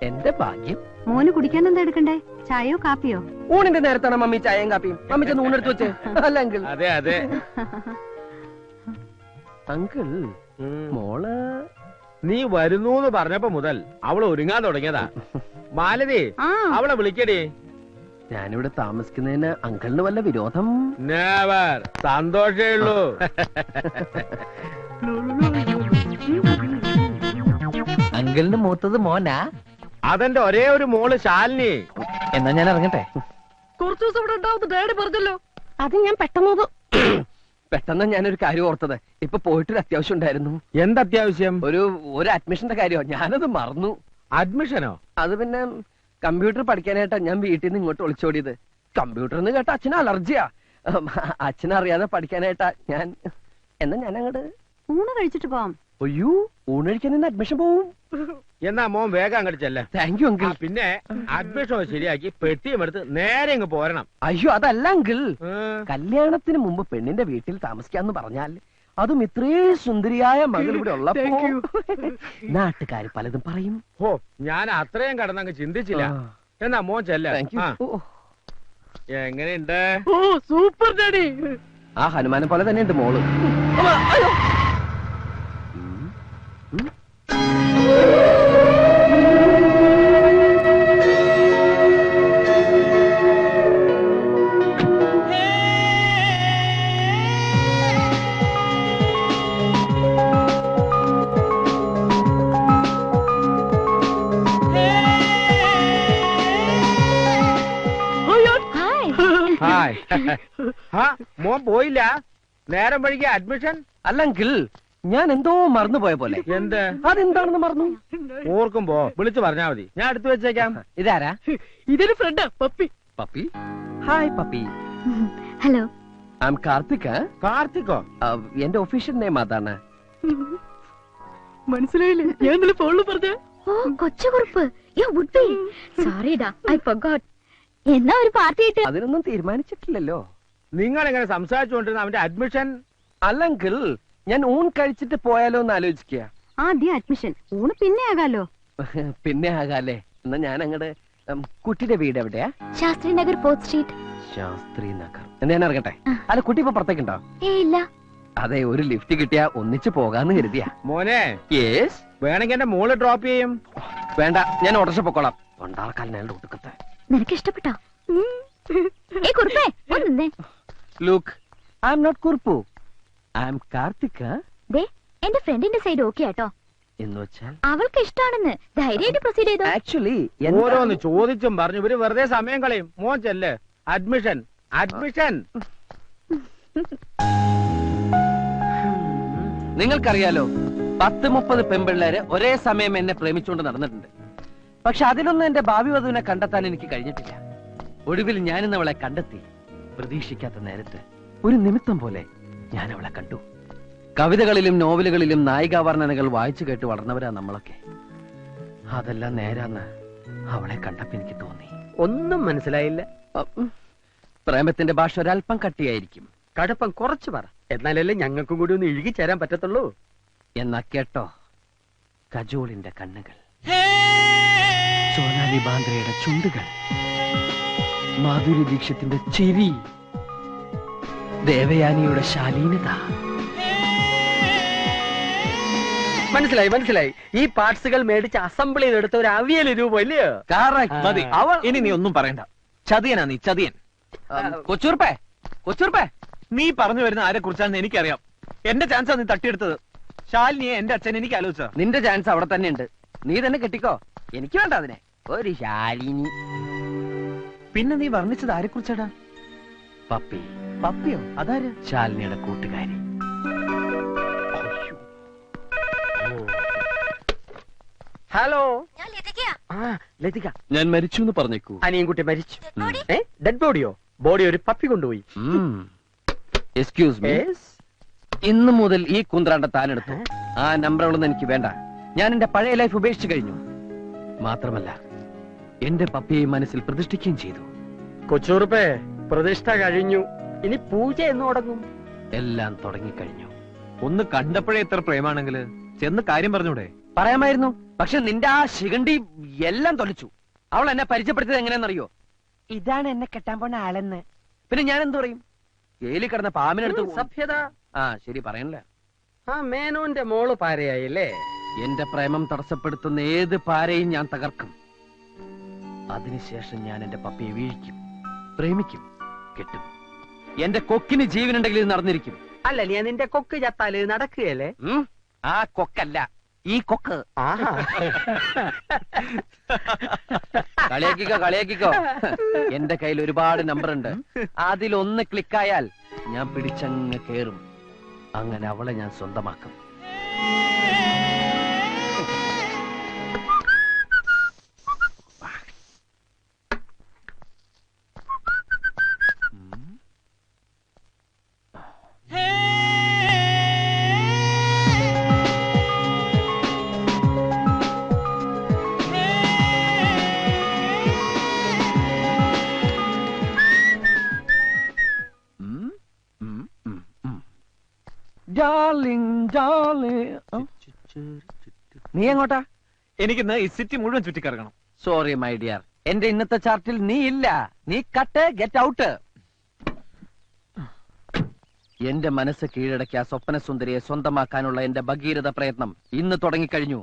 എന്റെ ഭാഗ്യം. മോന് കുടിക്കാൻ എന്താ എടുക്കണ്ടേ? ചായയോ കാപ്പിയോ? ഊണിന്റെ നേരത്താണ് മമ്മി ചായയും കാപ്പിയും. മമ്മി ചെന്ന് ഊണെടുത്ത് വെച്ച്. അല്ല അങ്കിൾ. അതെ അതെ. അങ്കിൾ, മോള് നീ വരുന്നൂന്ന് പറഞ്ഞപ്പോ മുതൽ അവൾ ഒരുങ്ങാൻ തുടങ്ങിയതാ. മാലതി, അവളെ വിളിക്കടി. ഞാനിവിടെ താമസിക്കുന്നതിന് അങ്കിളിന് വല്ല വിരോധം? നെവർ. സന്തോഷേ ഉള്ളൂ. അങ്കിളിന് മൂത്തത് മോനാ? അതെന്റെ ഒരേ ഒരു മോള് ശാലിനി. എന്നാ ഞാൻ ഇറങ്ങട്ടെ. കുറച്ചു ദിവസം ഇവിടെ ഉണ്ടാവും ഡാഡി പറഞ്ഞല്ലോ. അത് ഞാൻ പെട്ടെന്ന് ഞാനൊരു കാര്യം ഓർത്തത്. ഇപ്പൊ പോയിട്ടൊരു അത്യാവശ്യം ഉണ്ടായിരുന്നു. എന്തത്യാവശ്യം? ഒരു അഡ്മിഷന്റെ കാര്യമോ? ഞാനത് മറന്നു. അഡ്മിഷനോ? അത് പിന്നെ കമ്പ്യൂട്ടർ പഠിക്കാനായിട്ടാ ഞാൻ വീട്ടിൽ നിന്ന് ഇങ്ങോട്ട് ഒളിച്ചോടിയത്. കമ്പ്യൂട്ടർ എന്ന് കേട്ട അച്ഛന് അലർജിയാ. അച്ഛനറിയാതെ പഠിക്കാനായിട്ടാ ഞാൻ. എന്നാ ഞാൻ അങ്ങോട്ട് ഊണ് കഴിച്ചിട്ട് പോവാം. അയ്യോ, ഊണ് കഴിക്കാൻ നിന്ന് അഡ്മിഷൻ പോവും. എന്നാ മോൻ വേഗം അങ്ങോട്ട് ചെല്ലേ. Thank you uncle. പിന്നെ അഡ്മിഷൻ ശരിയാക്കി പെട്ടിയും എടുത്ത് നേരെ ഇങ്ങ് പോരണം. അയ്യോ അതല്ല അങ്കിൾ, കല്യാണത്തിന് മുമ്പ് പെണ്ണിന്റെ വീട്ടിൽ താമസിക്കാന്ന് പറഞ്ഞാൽ അതും ഇത്രയും സുന്ദരിയായ മകൾ ഇവിടെ ഉള്ളപ്പോ നാട്ടുകാര് പലതും പറയും. ഓ, ഞാൻ അത്രയും കടന്നങ്ങ് ചിന്തിച്ചില്ല. എന്നാ മോൻ ചെല്ല. എങ്ങനെയുണ്ട്? Super daddy. ആ ഹനുമാനെ പോലെ തന്നെ ഉണ്ട് മോള്. മോൻ പോയില്ല? നേരം വഴിക്ക് അഡ്മിഷൻ? അല്ലെങ്കിൽ ഞാൻ എന്തോ മറന്നു പോയ പോലെ. എന്ത്? അതെന്താണെന്ന് മറന്നു. ഓർക്കുമ്പോ വിളിച്ചു പറഞ്ഞാ മതി, ഞാൻ എടുത്തു വെച്ചേക്കാം. ഇതാരാ? ഇതൊരു ഫ്രണ്ടാ, പപ്പി. പപ്പി? Hi Pappi. Hello, I am Karthik. കാർത്തിക്കോ? എന്റെ ഒഫീഷ്യൽ നെയിം അതാണ്. മനസ്സിലായില്ലേ? ഞാൻ ഇന്നലെ ഫോണിൽ പറഞ്ഞ. ഓ കൊച്ചുകുറുപ്പ്. സോറി ഡാ, ഐ ഫർഗോട്ട്. എന്നാ ഒരു പാർട്ടി ആയിട്ട്? അതിനൊന്നും തീരുമാനിച്ചിട്ടില്ലല്ലോ. നിങ്ങൾ എങ്ങനെ സംസാരിച്ചുകൊണ്ടിരുന്ന അവന്റെ അഡ്മിഷൻ? അല്ലെങ്കിൽ ഞാൻ ഊൺ കഴിച്ചിട്ട് പോയാലോ എന്ന് ആലോചിക്കുക. ആദ്യം അഡ്മിഷൻ, ഊണ് പിന്നെ ആകാലോ. പിന്നെ ആകാലേ. എന്നാ ഞാൻ അങ്ങടെ കുട്ടിയുടെ വീട് എവിടെയാ? Shastri Nagar fourth street. ശാസ്ത്രി നഗർ. എന്നാ ഞാൻ ഇറങ്ങട്ടെ? അല്ല കുട്ടി ഇപ്പൊ പുറത്തേക്കുണ്ടോ? ഇല്ല. അതെ, ഒരു ലിഫ്റ്റ് കിട്ടിയാ ഒന്നിച്ച് പോകാന്ന് കരുതിയാ. മോനെ, യെസ്. വേണമെങ്കിൽ എന്റെ മോള് ഡ്രോപ്പ് ചെയ്യും. വേണ്ട, ഞാൻ ഓട്ടോറിക്ഷ പൊക്കോളാം. കൊണ്ടാർക്കാലിനാളുടെ ഒട്ടുക്കത്തെ. നിനക്ക് ഇഷ്ടപ്പെട്ടോ? കുറുപ്പേ ഒന്നേ. Look, I am not Kurup, I am Karthika. ദേ, എന്റെ ഫ്രണ്ടിന്റെ സൈഡ് ഓക്കെ ആട്ടോ. എന്ന് വെച്ചാൽ അവൾക്ക് ഇഷ്ടാണെന്ന് ധൈര്യമായിട്ട് പ്രൊസീഡ് ചെയ്തോ. ആക്ച്വലി ഓരോന്ന് ചോദിച്ചും പറഞ്ഞു ഇവര് വെറുതെ സമയം കളയും. മോൻ ചെല്ല്. Admission admission. നിങ്ങൾക്കറിയാലോ, 10-30 പെൺപിള്ളേര് ഒരേ സമയം എന്നെ പ്രേമിച്ചുകൊണ്ട് നടന്നിട്ടുണ്ട്. പക്ഷെ അതിലൊന്നും എന്റെ ഭാവി വധുവിനെ കണ്ടെത്താൻ എനിക്ക് കഴിഞ്ഞിട്ടില്ല. ഒടുവിൽ ഞാനിന്ന് അവളെ കണ്ടെത്തി. പ്രതീക്ഷിക്കാത്ത നേരത്ത് ഒരു നിമിത്തം പോലെ ഞാൻ അവളെ കണ്ടു. കവിതകളിലും നോവലുകളിലും നായികാ വർണ്ണനകൾ വായിച്ചു കേട്ട് വളർന്നവരാ നമ്മളൊക്കെ. അതെല്ലാം നേരാന്ന് അവളെ കണ്ടപ്പോ എനിക്ക് തോന്നി. ഒന്നും മനസ്സിലായില്ല. പ്രേമത്തിന്റെ ഭാഷ ഒരല്പം കട്ടിയായിരിക്കും. കടുപ്പം കുറച്ച് പറ, എന്നാലല്ലേ ഞങ്ങൾക്കും കൂടി ഒന്ന് ഇഴുകി ചേരാൻ പറ്റത്തുള്ളൂ. എന്നാ കേട്ടോ, കജോളിന്റെ കണ്ണുകൾ, സോനാലി ബാന്ദ്രയുടെ ചുണ്ടുകൾ, മാധുരി ദീക്ഷിത്തിന്റെ ചിരി, ദേവയാനിയുടെ ശാലീനത. മനസ്സിലായി മനസ്സിലായി. ഈ പാർട്സുകൾ മേടിച്ച് അസംബിൾ ചെയ്തെടുത്ത ഒരു അവിയൽ രൂപം ഇല്ലയോ? മതി. ഇനി നീ ഒന്നും പറയണ്ട. ചതിയനാ നീ, ചതിയൻ. കൊച്ചൂർപ്പേ, കൊച്ചൂർപ്പേ, നീ പറഞ്ഞു വരുന്ന ആരെ കുറിച്ചാണെന്ന് എനിക്കറിയാം. എന്റെ ചാൻസാ നീ തട്ടിയെടുത്തത്. ശാലിനിയെ എന്റെ അച്ഛൻ എനിക്ക് ആലോചിച്ച. നിന്റെ ചാൻസ് അവിടെ തന്നെ ഉണ്ട്. നീ തന്നെ കെട്ടിക്കോ. എനിക്ക് വേണ്ട അതിനെ. ഒരു ശാലിനി. പിന്നെ നീ വർണ്ണിച്ചത് ആരെ കുറിച്ചാടാ? പപ്പി. പപ്പിയോ? അതാര്? ശാലിനിയുടെ കൂട്ടുകാരി. ഹലോ, ഞാൻ ലതികയാ. ലതിക. ഞാൻ മരിച്ചു എന്ന് പറഞ്ഞേക്കൂ. അനിയൻകുട്ടി മരിച്ചു. ഡെഡ് ബോഡിയോ? ബോഡി ഒരു പപ്പി കൊണ്ടുപോയി. Excuse me. ഇന്നു മുതൽ ഈ കുന്ത്രാണ്ട താനെടുത്തു. ആ നമ്പറുകളൊന്നും എനിക്ക് വേണ്ട. ഞാൻ എന്റെ പഴയ ലൈഫ് ഉപേക്ഷിച്ചു കഴിഞ്ഞു. മാത്രമല്ല, എന്റെ പപ്പിയെ മനസ്സിൽ പ്രതിഷ്ഠിക്കുകയും ചെയ്തു. കൊച്ചൂർപ്പേ, പ്രതിഷ്ഠ കഴിഞ്ഞു. ഇനി പൂജ എന്ന് തുടങ്ങും. എല്ലാം തുടങ്ങിക്കഴിഞ്ഞു. ഒന്ന് കണ്ടപ്പോഴേ ഇത്ര പ്രേമാണെങ്കിൽ ചെന്ന് കാര്യം പറഞ്ഞൂടെ? പറയാമായിരുന്നു. പക്ഷെ നിന്റെ ആ ശിഖണ്ഡി എല്ലാം തൊലിച്ചു. അവൾ എന്നെ പരിചയപ്പെടുത്തിയത് എങ്ങനെയാണെന്നറിയോ? ഇതാണ് എന്നെ കെട്ടാൻ പോണ ആളെന്ന്. പിന്നെ ഞാൻ എന്തു പറയും? ജയിലിൽ കിടന്ന പാമ്പിനെടുത്ത് സഭ്യത. ആ ശരി, പറയണല്ലേ. ആ മേനോന്റെ മോള് പാരയായില്ലേ? എന്റെ പ്രേമം തടസ്സപ്പെടുത്തുന്ന ഏത് പാരയും ഞാൻ തകർക്കും. അതിനുശേഷം ഞാൻ എന്റെ പപ്പിയെ വീഴിക്കും, പ്രേമിക്കും, കെട്ടും. എന്റെ കൊക്കിന് ജീവനുണ്ടെങ്കിൽ ഇത് നടന്നിരിക്കും. അല്ല, നീ നിന്റെ കൊക്ക് ചത്താല് നടക്കുകയല്ലേ? ആ കൊക്കല്ല, ഈ കൊക്ക്. കളിയാക്കിക്കോ, കളിയാക്കിക്കോ. എന്റെ കയ്യിൽ ഒരുപാട് നമ്പർ ഉണ്ട്. അതിലൊന്ന് ക്ലിക്കായാൽ ഞാൻ പിടിച്ചങ്ങ് കേറും. അങ്ങനെ അവളെ ഞാൻ സ്വന്തമാക്കും. നീ എങ്ങോട്ടാ? എനിക്കിന്ന് ഈ സിറ്റി മുഴുവൻ ചുറ്റിക്കറങ്ങണം. സോറി മൈ ഡിയർ, എന്റെ ഇന്നത്തെ ചാർട്ടിൽ നീ ഇല്ല. നീ കട്ട്, ഗെറ്റ് ഔട്ട്. എന്റെ മനസ്സ് കീഴടക്കിയ സ്വപ്ന സുന്ദരിയെ സ്വന്തമാക്കാനുള്ള എന്റെ ഭഗീരഥ പ്രയത്നം ഇന്ന് തുടങ്ങിക്കഴിഞ്ഞു.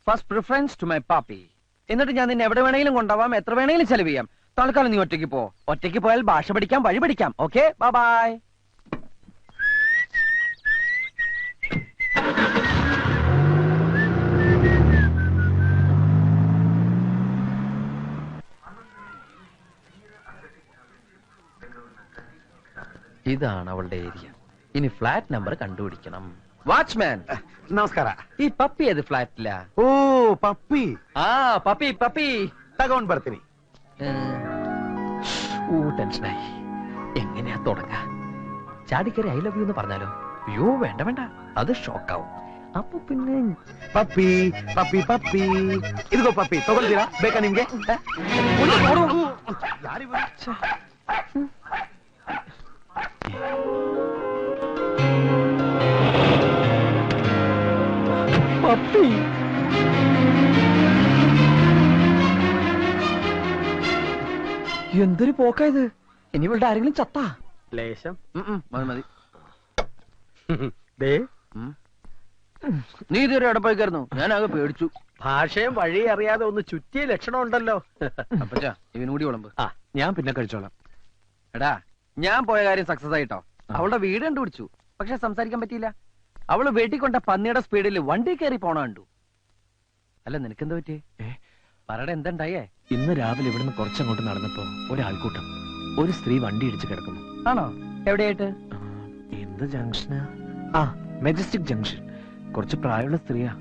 ഫസ്റ്റ് പ്രിഫറൻസ് ടു മൈ പാപ്പി. എന്നിട്ട് ഞാൻ നിന്നെ എവിടെ വേണമെങ്കിലും കൊണ്ടുപോവാം, എത്ര വേണമെങ്കിലും ചെലവ് ചെയ്യാം. തൽക്കാലം നീ ഒറ്റയ്ക്ക് പോ. ഒറ്റയ്ക്ക് പോയാൽ ഭാഷ പഠിക്കാം, വഴി പഠിക്കാം. Okay, bye bye. ഇതാണ് അവളുടെ ഏരിയ. ഇനി ഫ്ലാറ്റ് നമ്പർ കണ്ടുപിടിക്കണം. വാച്ച്മാൻ, ನಮಸ್ಕಾರ. ഈ പപ്പി ഏത് ഫ്ലാറ്റിലാ? ಓ ಪಪ್ಪಿ, ആ പപ്പി പപ്പി ತಗೊಂಡ್ ಬರ್ತೀನಿ. ടെൻഷനായി. എങ്ങനെയാ തുടങ്ങ? ചാടിക്കറി ഐ ലവ് യു എന്ന് പറഞ്ഞാലോ? അയ്യോ വേണ്ട വേണ്ട, അത് ഷോക്കാവും. അപ്പൊ പിന്നെ ಪಪ್ಪಿ ಪಪ್ಪಿ ಪಪ್ಪಿ, ಇದಿಗೋ ಪಪ್ಪಿ, ತಗೊಳ್ತೀರಾ? ಬೇಕಾ ನಿಮ್ಗೆ? പപ്പി എന്തൊരു പോക്കായത്. ഇനി ഇവളുടെ ആരെങ്കിലും ചത്താ? ലേശം മതി. നീ ഇതുവരെ എവിടെ പോയിക്കായിരുന്നു? ഞാനാകെ പേടിച്ചു. ഭാഷയും വഴി അറിയാതെ ഒന്ന് ചുറ്റിയ ലക്ഷണം ഉണ്ടല്ലോ. അപ്പച്ചാ ഇവനൂടി വിളമ്പ്. ഞാൻ പിന്നെ കഴിച്ചോളാം. എടാ ഞാൻ പോയ കാര്യം സക്സസ് ആയിട്ടോ. അവളുടെ വീട് കണ്ടുപിടിച്ചു, പക്ഷെ സംസാരിക്കാൻ പറ്റിയില്ല. അവള് വെട്ടിക്കൊണ്ട പന്നിയുടെ സ്പീഡിൽ വണ്ടി കയറി പോണ കണ്ടു. അല്ല നിനക്കെന്താ പറ്റിയേ? പറയുടെ എന്തുണ്ടായേ? ഇന്ന് രാവിലെ ഇവിടുന്ന് കുറച്ചങ്ങോട്ട് നടന്നപ്പോ ഒരാൾക്കൂട്ടം, ഒരു സ്ത്രീ വണ്ടി ഇടിച്ച് കിടക്കുന്നു. ആണോ? എവിടെയായിട്ട്? എന്ത് ജംഗ്ഷനാ? ആ, മെജസ്റ്റിക് ജംഗ്ഷൻ. കുറച്ച് പ്രായമുള്ള സ്ത്രീയാ.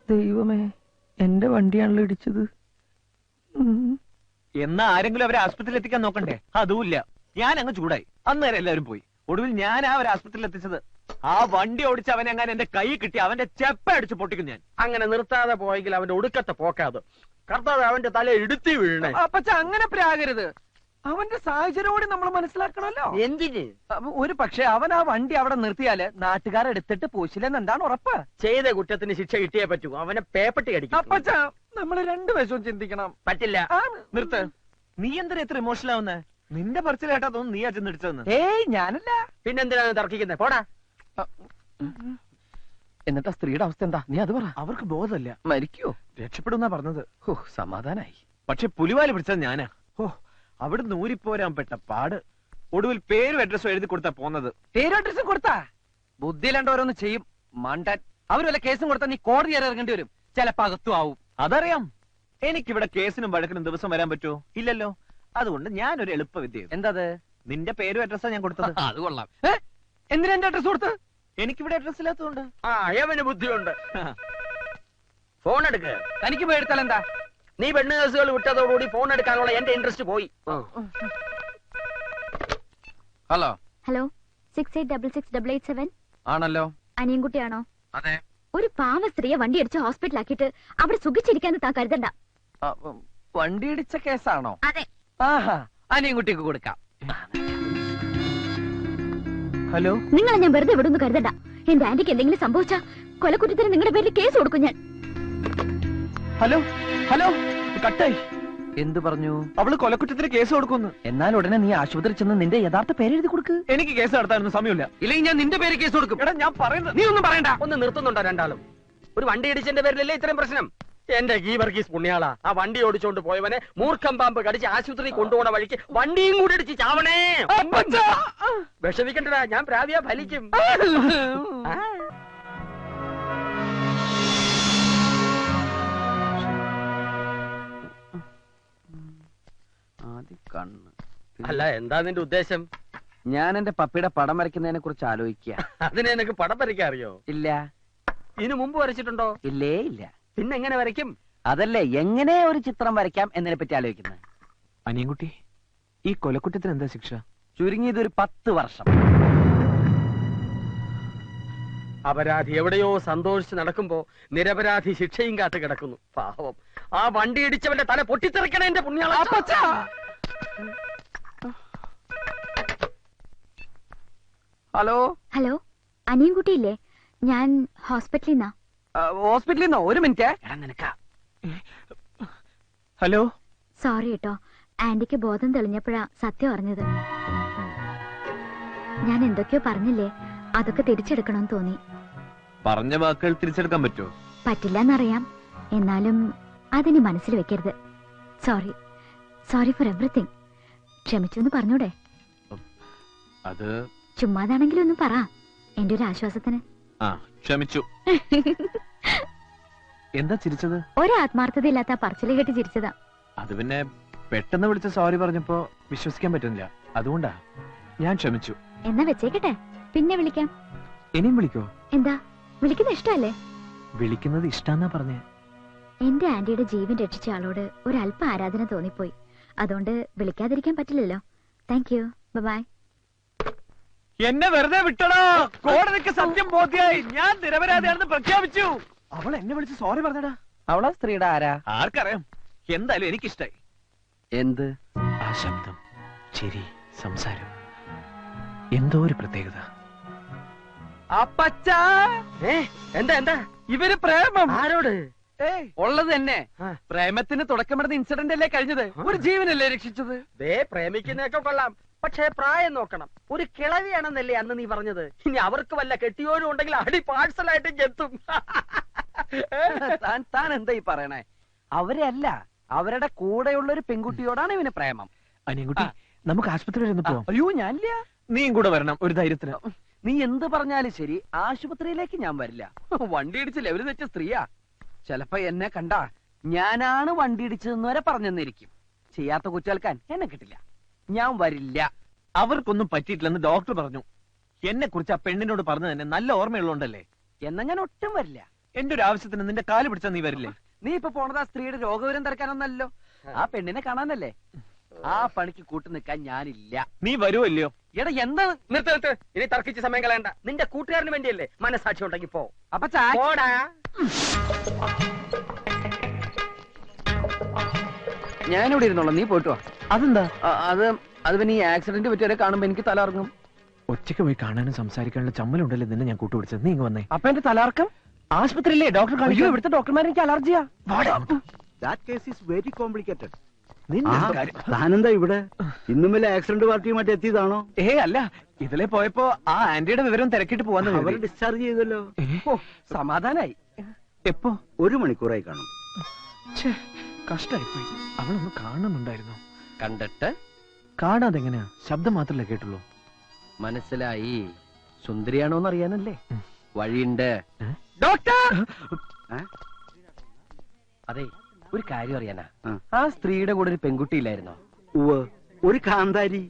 ദൈവമേ, എന്റെ വണ്ടിയാണല്ലോ ഇടിച്ചത്. എന്നാ ആരെങ്കിലും അവരെ ആസ്പത്രിയിൽ എത്തിക്കാൻ നോക്കണ്ടേ? അതുമില്ല. ഞാൻ അങ്ങ് ചൂടായി. അന്നേരം എല്ലാവരും പോയി. ഒടുവിൽ ഞാൻ അവരെ ആസ്പത്രിയിൽ എത്തിച്ചത്. ആ വണ്ടി ഓടിച്ച് അവനെ അങ്ങനെ എന്റെ കൈ കിട്ടി അവന്റെ ചെപ്പ അടിച്ച് പൊട്ടിക്കും ഞാൻ. അങ്ങനെ നിർത്താതെ പോയെങ്കിൽ അവന്റെ ഒടുക്കത്തെ പോക്കാത്. കർത്താവ് അവന്റെ തല ഇടുത്തി വീഴണേ. അപ്പച്ച അങ്ങനെ പ്രാകരുത്. അവന്റെ സാഹചര്യം കൂടി നമ്മൾ മനസ്സിലാക്കണല്ലോ. എന്തിന്? ഒരു പക്ഷെ അവൻ ആ വണ്ടി അവിടെ നിർത്തിയാല് നാട്ടുകാരെടുത്തിട്ട് പോശില്ലെന്ന് എന്താണ് ഉറപ്പ്? ചെയ്ത കുറ്റത്തിന് ശിക്ഷ കിട്ടിയേ പറ്റൂ. അവനെ പേപ്പട്ടി അടിക്കും. അപ്പച്ച നമ്മള് രണ്ടു വശവും ചിന്തിക്കണം. പറ്റില്ല. നിർത്ത്. നീ എന്തിനാ എത്ര ഇമോഷണൽ ആവുന്നേ? നിന്റെ പറച്ചിൽ കേട്ടാ തോന്നുന്നു നീ അച്ഛൻ ഇടിച്ചതെന്ന്. ഏയ് ഞാനല്ല. പിന്നെന്തിനാണ് തർക്കിക്കുന്നത്? പോടാ. എന്നിട്ട് സ്ത്രീയുടെ അവസ്ഥ എന്താ? നീ അത് പറ. അവർക്ക് ബോധമല്ല. മരിക്കോ? രക്ഷപ്പെടുന്നാ പറഞ്ഞത്. ഓ സമാധാനായി. പക്ഷെ പുലിവാല് പിടിച്ചത് ഞാനാ. ഓ, അവിടുന്ന് ഊരിപ്പോരാൻ പെട്ട പാട്. ഒടുവിൽ പേരും അഡ്രസ്സും എഴുതി കൊടുത്താ പോന്നത്. പേരും അഡ്രസ്സും കൊടുത്താ? ബുദ്ധിയിലാണ്ട് ഓരോന്ന് ചെയ്യും മണ്ടൻ. അവര് വല്ല കേസും കൊടുത്താൽ നീ കോടതി വരെ ഇറങ്ങേണ്ടി വരും. ചിലപ്പോ അകത്തും ആവും. അതറിയാം. എനിക്കിവിടെ കേസിനും വഴക്കിനും ദിവസം വരാൻ പറ്റുമോ? ഇല്ലല്ലോ. അതുകൊണ്ട് ഞാനൊരു എളുപ്പ വിദ്യ. എന്താത്? നിന്റെ പേരും അഡ്രസ്സാ ഞാൻ കൊടുത്തത്. അത് കൊള്ളാം. എന്തിനാ എന്റെ അഡ്രസ് കൊടുത്ത്? എനിക്കിവിടെ അഡ്രസ് ഇല്ലാത്തതുകൊണ്ട്. ആ അവന് ബുദ്ധിയുണ്ട്. ഫോൺ എടുക്ക്. തനിക്ക് പേടിത്താൽ എന്താ? നീ പെണ്ണ് കേസുകൾ വിട്ടതോടുകൂടി ഫോൺ എടുക്കാനുള്ള എന്റെ ഇൻട്രസ്റ്റ് പോയി. ഹലോ ഹലോ 68668887 ആണല്ലോ. അനിയൻകുട്ടിയാണോ? അതെ. ഒരു പാവ സ്ത്രീയെ വണ്ടി അടിച്ച് ഹോസ്പിറ്റലാക്കിയിട്ട് അവിടെ സുഖിച്ചിരിക്കാന്ന് താൻ കരുതണ്ട. വണ്ടി ഇടിച്ച കേസാണോ? അതെ. ആഹാ, അനിയൻകുട്ടിക്ക് കൊടുക്കാം. ഹലോ, നിങ്ങളെ ഞാൻ വെറുതെ വിടുന്നു കരുതണ്ട. എന്റെ ആന്റിക്ക് എന്തെങ്കിലും സംഭവിച്ചാ കൊലക്കുറ്റത്തിന് നിങ്ങളുടെ പേരിൽ കേസ് കൊടുക്കും ഞാൻ. ഹലോ ഹലോ, കട്ടായി. എന്ത് പറഞ്ഞു? അവള് കൊലക്കുറ്റത്തിന് കേസ് കൊടുക്കുന്നു. എന്നാൽ ഉടനെ നീ ആശുപത്രി ചെന്ന് നിന്റെ യഥാർത്ഥ പേരെഴുതി കൊടുക്ക്. എനിക്ക് കേസ് നടത്താനൊന്നും സമയമില്ല. ഇല്ലെങ്കിൽ ഞാൻ നിന്റെ പേര് കേസ് കൊടുക്കും. എടാ ഞാൻ പറയുന്നത് നീ ഒന്നും പറയണ്ട. ഒന്ന് നിർത്തുന്നുണ്ടോ രണ്ടാളും? ഒരു വണ്ടി ഇടിച്ചതിന്റെ പേരിലല്ലേ ഇത്രയും പ്രശ്നം? എന്റെ ഗീവർഗീസ് പുണ്യാളാ, ആ വണ്ടി ഓടിച്ചോണ്ട് പോയവനെ മൂർഖം പാമ്പ് കടിച്ച് ആശുപത്രി കൊണ്ടുപോണ വഴിക്ക് വണ്ടിയും കൂടി ഇടിച്ച് ചാവണേ. വിഷമിക്കണ്ടടാ, ഞാൻ പ്രാവിയാ ഫലിക്കും. അല്ല, എന്താ നിന്റെ ഉദ്ദേശം? ഞാൻ എന്റെ പപ്പിയുടെ പടം വരയ്ക്കുന്നതിനെ കുറിച്ച് ആലോചിക്കുക. അതിനെ നിനക്ക് പടം വരയ്ക്കാൻ അറിയോ? ഇല്ല. ഇതിനു മുമ്പ് വരച്ചിട്ടുണ്ടോ? ഇല്ലേ ഇല്ല. പിന്നെ എങ്ങനെ വരയ്ക്കും? അതല്ലേ എങ്ങനെ ഒരു ചിത്രം വരയ്ക്കാം എന്നതിനെ പറ്റി ആലോചിക്കുന്നത്. അനിയൻകുട്ടി, ഈ കൊലക്കുറ്റത്തിന് എന്താ ശിക്ഷ? ചുരുങ്ങിയത് ഒരു 10 വർഷം. അപരാധി എവിടെയോ സന്തോഷിച്ച് നടക്കുമ്പോ നിരപരാധി ശിക്ഷയും കാത്ത് കിടക്കുന്നു. പാവം, ആ വണ്ടി ഇടിച്ചവന്റെ തല പൊട്ടിത്തെറിക്കണ എന്റെ പുണ്യാള. Hello hello, അനിയൻകുട്ടിയില്ലേ? ഞാൻ ഹോസ്പിറ്റലിൽ നിന്നാ. ഹോസ്പിറ്റലിൽ നിന്നോ? ഒരു മിനിറ്റ്. നിനക്കാ. ഹലോ. സോറി കേട്ടോ, ആന്റിക്ക് ബോധം തെളിഞ്ഞപ്പോഴാ സത്യം അറിഞ്ഞത്. ഞാൻ എന്തൊക്കെയോ പറഞ്ഞില്ലേ, അതൊക്കെ തിരിച്ചെടുക്കണമെന്ന് തോന്നി. പറഞ്ഞ വാക്കുകൾ തിരിച്ചെടുക്കാൻ പറ്റുമോ? പറ്റില്ലെന്നറിയാം, എന്നാലും അതിനി മനസ്സിൽ വെക്കരുത്. Sorry, sorry four everything. ക്ഷമിച്ചു എന്ന് പറഞ്ഞൂടെ? അത് ചുമ്മാതാണെങ്കിലും ഒന്ന് പറ, എന്റെ ഒരു ആശ്വാസത്തിന്. ക്ഷമിച്ചു. എന്താ ചിരിച്ചത്? ഒരാത്മാർത്ഥതയില്ലാത്ത പറച്ചില് കേട്ട് ചിരിച്ചതാ. അത് പിന്നെ പെട്ടെന്ന് വിളിച്ച സോറി പറഞ്ഞപ്പോ വിശ്വസിക്കാൻ പറ്റുന്നില്ല, അതുകൊണ്ടാ. ഞാൻ ക്ഷമിച്ചു. എന്നാ വെച്ചേക്കട്ടെ, പിന്നെ വിളിക്കാം. ഇനിയും വിളിക്കോ? എന്താ, വിളിക്കുന്നത് ഇഷ്ടമല്ലേ? വിളിക്കുന്നത് ഇഷ്ടാന്നാ പറഞ്ഞേ. എന്റെ ആന്റിയുടെ ജീവൻ രക്ഷിച്ച ആളോട് ഒരല്പ ആരാധന തോന്നിപ്പോയി. അതുകൊണ്ട് വിളിക്കാതിരിക്കാൻ പറ്റില്ലല്ലോ. Thank you. ബൈ. എന്നെ വെറുതെ വിട്ടടാ. കോടതിക്ക് സത്യം ബോധ്യായി. ഞാൻ നിരപരാധിയാണെന്ന് പ്രഖ്യാപിച്ചു. അവൾ എന്നെ വിളിച്ച് സോറി പറഞ്ഞടാ. അവളാ സ്ത്രീയുടെ ആരാ? ആർക്കറിയാം. എന്തായാലും എനിക്കിഷ്ടായി. എന്ത്? ആ ശബ്ദം, ചിരി, സംസാരം, എന്തോ ഒരു പ്രത്യേകത. അപ്പച്ചാ, എന്താ എന്താ ഇവര് പ്രേമം? ആരോട്? ഉള്ളത് തന്നെ. പ്രേമത്തിന് തുടക്കമിടുന്ന ഇൻസിഡന്റ് അല്ലേ കഴിഞ്ഞത്? ഒരു ജീവനല്ലേ രക്ഷിച്ചത്? പ്രേമിക്കുന്നതൊക്കെ കൊള്ളാം, പക്ഷേ പ്രായം നോക്കണം. ഒരു കിളവിയാണെന്നല്ലേ അന്ന് നീ പറഞ്ഞത്? ഇനി അവർക്ക് വല്ല കെട്ടിയോരും ഉണ്ടെങ്കിൽ അടി പാഴ്സലായിട്ട് എത്തും. താൻ എന്താ ഈ പറയണേ? അവരെ അല്ല, അവരുടെ കൂടെയുള്ള ഒരു പെൺകുട്ടിയോടാണ് ഇവന് പ്രേമം. അനിയൻകുട്ടി, നമുക്ക് ആശുപത്രി വരെ ഒന്ന് പോവാം. അയ്യോ, ഞാനില്ല. നീയും കൂടെ വരണം ഒരു ധൈര്യത്തിന്. നീ എന്ത് പറഞ്ഞാലും ശരി, ആശുപത്രിയിലേക്ക് ഞാൻ വരില്ല. വണ്ടി ഇടിച്ച് ലെവല് തെറ്റ സ്ത്രീയാ. ചിലപ്പോ എന്നെ കണ്ടാ ഞാനാണ് വണ്ടി ഇടിച്ചതെന്ന് വരെ പറഞ്ഞെന്നിരിക്കും. ചെയ്യാത്ത കുറ്റേൽക്കാൻ എന്നെ കിട്ടില്ല. ഞാൻ വരില്ല. അവർക്കൊന്നും പറ്റിയിട്ടില്ലെന്ന് ഡോക്ടർ പറഞ്ഞു. എന്നെ കുറിച്ച് ആ പെണ്ണിനോട് പറഞ്ഞു തന്നെ നല്ല ഓർമ്മയുള്ളതുകൊണ്ടല്ലേ. എന്നാ ഞാൻ ഒട്ടും വരില്ല. എന്റെ ഒരു ആവശ്യത്തിന് നിന്റെ കാല് പിടിച്ചാ നീ വരില്ലേ? നീ ഇപ്പൊ പോണത് ആ സ്ത്രീയുടെ രോഗവിവരം തിരക്കാനൊന്നല്ലോ, ആ പെണ്ണിനെ കാണാനല്ലേ. ആ പണിക്ക് കൂട്ടു നിൽക്കാൻ ഞാനില്ല. നീ വരുമല്ലയോ? എടാ എന്താ? നിർത്ത്. ഇനി തർക്കിച്ച് സമയം കളയണ്ട. നിന്റെ കൂട്ടുകാരന് വേണ്ടിയല്ലേ. മനസാക്ഷി ഉണ്ടെങ്കിൽ പോ. അപ്പൊ ഞാനിവിടെ ഇരുന്നോളാം, നീ പോയിട്ട് വാ. അതെന്താ? അത് പിന്നെ ഈ ആക്സിഡന്റ് പറ്റിയവരെ കാണുമ്പോ എനിക്ക് തലർങ്ങും. ഒറ്റയ്ക്ക് പോയി കാണാനും സംസാരിക്കാനുള്ള ചമ്മലുണ്ടല്ലേ നിന്നെ ഞാൻ കൂട്ടുപിടിച്ചത്. നീ ഇങ്ങ് വന്നേ. അപ്പൊ എന്റെ തലർക്കം ആശുപത്രിയില്ലേ ഡോക്ടർ കാണിക്കോ? ഇവിടുത്തെ ഡോക്ടർമാരെ എനിക്ക് അലർജിയാ. താനെന്താ ഇവിടെ? ഇന്നും വല്ല ആക്സിഡന്റ് പാർട്ടിയുമായിട്ട് എത്തിയതാണോ? അല്ല, ഇതിലെ പോയപ്പോ ആ ആന്റിയുടെ വിവരം തിരക്കിട്ട് പോവാന്ന്. അവർ ഡിസ്ചാർജ് ചെയ്തല്ലോ. സമാധാനായി. എപ്പോ? 1 മണിക്കൂറായി കാണും. കഷ്ടായിപ്പോയി. അവളൊന്ന് കാണുന്നുണ്ടായിരുന്നു. കണ്ടിട്ട് കാണാതെങ്ങനെയാ? ശബ്ദം മാത്രമല്ലേ കേട്ടുള്ളൂ. മനസ്സിലായി. സുന്ദരിയാണോന്ന് അറിയാനല്ലേ. വഴിയുണ്ട്. ഡോക്ടർ, അതെ, ഒരു കാര്യം അറിയാനാ. ആ സ്ത്രീയുടെ കൂടെ ഒരു പെൺകുട്ടിയില്ലായിരുന്നോ? ഒരു കാന്താരി.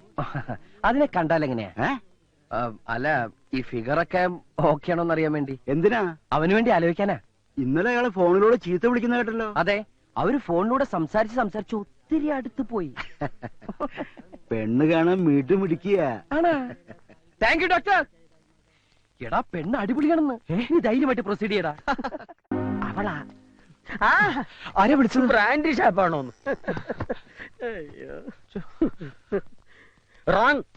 അതിനെ കണ്ടാൽ എങ്ങനെയാ? അല്ല, ഈ ഫിഗറൊക്കെ ഓക്കെ ആണോന്ന് അറിയാൻ വേണ്ടി. എന്തിനാ? അവന് വേണ്ടി ആലോചിക്കാനാ. ഇന്നലെ അയാളെ ഫോണിലൂടെ ചീത്ത വിളിക്കുന്ന കേട്ടല്ലോ. അതെ, അവര് ഫോണിലൂടെ സംസാരിച്ച് ഒത്തിരി അടുത്ത് പോയി. പെണ്ണ് കാണാൻ വീട്ടു മിടിക്കുക. Thank you doctor. എടാ, പെണ്ണ് അടിപൊളിയാണെന്ന്. നീ ധൈര്യമായിട്ട് പ്രൊസീഡ് ചെയ്യടാ. അവളാ? ആരെ വിളിച്ചത്? ബ്രാൻഡി ഷാപ്പാണോന്ന്.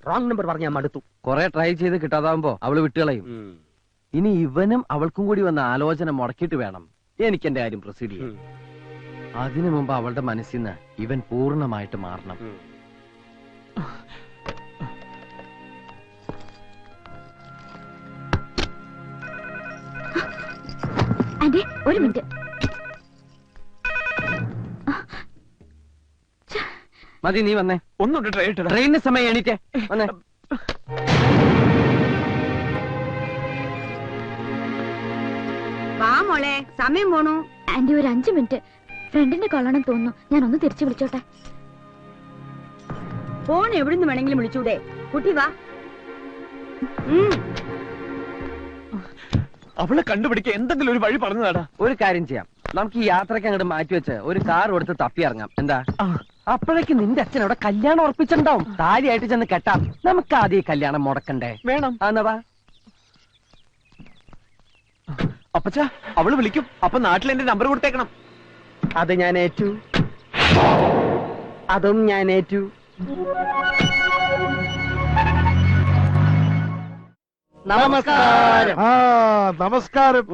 റോങ് നമ്പർ പറഞ്ഞ മടുത്തു. കൊറേ ട്രൈ ചെയ്ത് കിട്ടാതാവുമ്പോ അവള് വിട്ടുകളയും. ഇനി ഇവനും അവൾക്കും കൂടി വന്ന ആലോചന മുടക്കിയിട്ട് വേണം എനിക്ക് എന്റെ കാര്യം പ്രൊസീഡ് ചെയ്യാൻ. അതിനു മുമ്പ് അവളുടെ മനസ്സിൽ നിന്ന് ഇവൻ പൂർണ്ണമായിട്ട് മാറണം. ഒരു മിനിറ്റ്. മതി, നീ വന്നേ. ഒന്നുണ്ട് ട്രെയിനിന് സമയം എണീറ്റേ വന്നേ. വാ മോളെ, സമയം പോണു. ആന്റി, ഒരു 5 മിനിറ്റ്. ഫ്രണ്ടിന്റെ കൊള്ളണം തോന്നുന്നു. ഞാനൊന്ന് തിരിച്ചു വിളിച്ചോട്ടെ. ഫോൺ എവിടുന്ന് വേണമെങ്കിലും വിളിച്ചൂടെ? കുട്ടി വാ. അവളെ കണ്ടുപിടിക്കാൻ എന്തെങ്കിലും ഒരു വഴി പറഞ്ഞതാടാ. ഒരു കാര്യം ചെയ്യാം, നമുക്ക് ഈ യാത്രയ്ക്ക് അങ്ങോട്ട് മാറ്റിവെച്ച് ഒരു കാർ കൊടുത്ത് തപ്പി ഇറങ്ങാം. എന്താ? അപ്പോഴേക്ക് നിന്റെ അച്ഛൻ അവിടെ കല്യാണം ഉറപ്പിച്ചിട്ടുണ്ടാവും. താലിയായിട്ട് ചെന്ന് കെട്ടാം. നമുക്ക് ആദ്യം ഈ കല്യാണം മുടക്കണ്ടേ? വേണം. എന്നാ അപ്പച്ചാ, അവള് വിളിക്കും. അപ്പൊ നാട്ടിൽ എന്റെ നമ്പർ കൊടുത്തേക്കണം. അത് ഞാൻ ഏറ്റു. അതും ഞാൻ ഏറ്റു. നമസ്കാരം. നമസ്കാരം.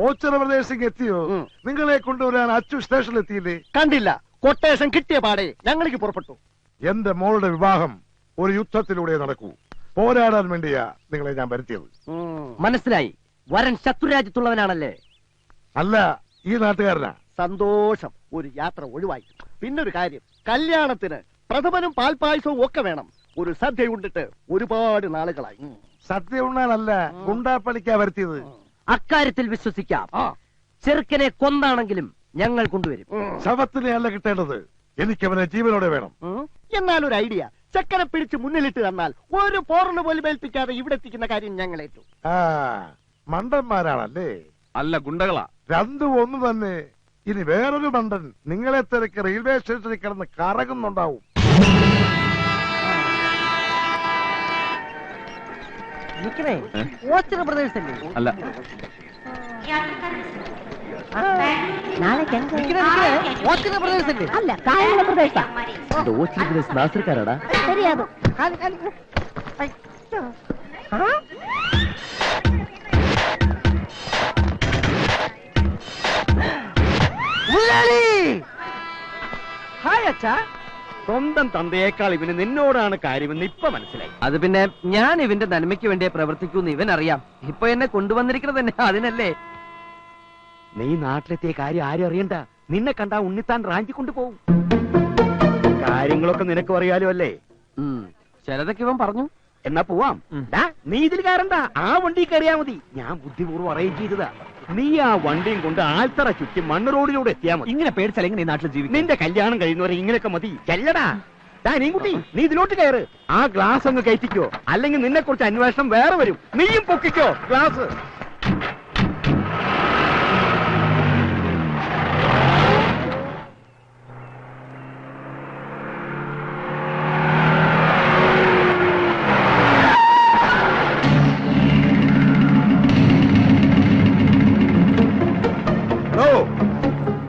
ഓച്ചിറ പ്രദേശത്തേക്ക് എത്തിയോ? നിങ്ങളെ കൊണ്ടുവരാൻ അച്ചു സ്റ്റേഷനിൽ എത്തിയില്ലേ? കണ്ടില്ല. കൊട്ടേഷൻ കിട്ടിയ പാടെ ഞങ്ങൾക്ക് പുറപ്പെട്ടു. എന്റെ മോളുടെ വിവാഹം ഒരു യുദ്ധത്തിലൂടെ നടക്കൂ. പോരാടാൻ വേണ്ടിയാ നിങ്ങളെ ഞാൻ വരുത്തിയത്. മനസ്സിലായി. വരൻ ശത്രുരാജ്യത്തുള്ളവനാണല്ലേ? അല്ല, ഈ നാട്ടുകാരനാ. സന്തോഷം. ഒരു യാത്ര ഒഴിവായി. പിന്നൊരു കാര്യം, കല്യാണത്തിന് പ്രഥമനും പാൽപായസവും ഒക്കെ വേണം. ഒരു സദ്യ ഉണ്ടിട്ട് ഒരുപാട് നാളുകളായി. സദ്യ ഉണ്ണാനല്ല, ഗുണ്ടാപ്പണിക്കാ വരുത്തിയത്. അക്കാര്യത്തിൽ വിശ്വസിക്കാം. ചെറുക്കനെ കൊന്നാണെങ്കിലും ഞങ്ങൾ കൊണ്ടുവരും. ശവത്തിനെ അല്ല കിട്ടേണ്ടത്, എനിക്കവനെ ജീവനോടെ വേണം. എന്നാലൊരു ഐഡിയ, ചെക്കനെ പിടിച്ച് മുന്നിലിട്ട് തന്നാൽ ഒരു പോറിന് പോലും ഏൽപ്പിക്കാതെ ഇവിടെ എത്തിക്കുന്ന കാര്യം ഞങ്ങൾ ഏറ്റു. മണ്ടന്മാരാണല്ലേ? അല്ല, ഗുണ്ടകളാ. രണ്ടും ഒന്ന് തന്നെ. ഇനി വേറൊരു മണ്ടൻ നിങ്ങളെ തിരക്ക് റെയിൽവേ സ്റ്റേഷനിൽ കിടന്ന് കറങ്ങുന്നുണ്ടാവും. നിക്കണേ, ഓച്ചിറ ബ്രദേഴ്സ് അല്ലേ? അല്ല. ഓച്ചിറ ബ്രദേഴ്സ് അല്ലേ? അല്ല, കായംകുളം പ്രദേശാ. നാസർക്കാരാടാ. ശരിയാകും. ഹായ് അച്ഛാ. സ്വന്തം തന്തയേക്കാൾ ഇവന് നിന്നോടാണ് കാര്യമെന്ന് ഇപ്പൊ മനസ്സിലായി. അത് പിന്നെ ഞാൻ ഇവന്റെ നന്മയ്ക്ക് വേണ്ടിയേ പ്രവർത്തിക്കൂന്ന് ഇവൻ അറിയാം. ഇപ്പൊ എന്നെ കൊണ്ടുവന്നിരിക്കുന്നത് തന്നെ അതിനല്ലേ. നീ നാട്ടിലെത്തിയ കാര്യം ആരും അറിയണ്ട. നിന്നെ കണ്ടാ ഉണ്ണിത്താൻ റാഞ്ചി കൊണ്ടുപോകും. കാര്യങ്ങളൊക്കെ നിനക്ക് അറിയാലോ അല്ലേ? ചിലതൊക്കെ ഇവൻ പറഞ്ഞു. എന്നാ പോവാം. നീ ഇതിൽ കയറണ്ട, ആ വണ്ടി കയറിയാ മതി. ഞാൻ ബുദ്ധിപൂർവ്വം അറേഞ്ച് ചെയ്തതാ. നീ ആ വണ്ടിയും കൊണ്ട് ആൽത്തറ ചുറ്റി മണ്ണ് റോഡിലൂടെ എത്തിയാ മതി. ഇങ്ങനെ പേടിച്ചല്ലെങ്കിൽ ഈ നാട്ടിൽ ജീവിക്കും. നിന്റെ കല്യാണം കഴിയുന്നവരെ ഇങ്ങനെയൊക്കെ മതി. ചെല്ലടാ. നീ കുട്ടി, നീ ഇതിലോട്ട് കയറ്. ആ ഗ്ലാസ് അങ്ങ് കയറ്റിക്കോ, അല്ലെങ്കിൽ നിന്നെ കുറിച്ച് അന്വേഷണം വേറെ വരും. നീയും പൊക്കിക്കോ ഗ്ലാസ്.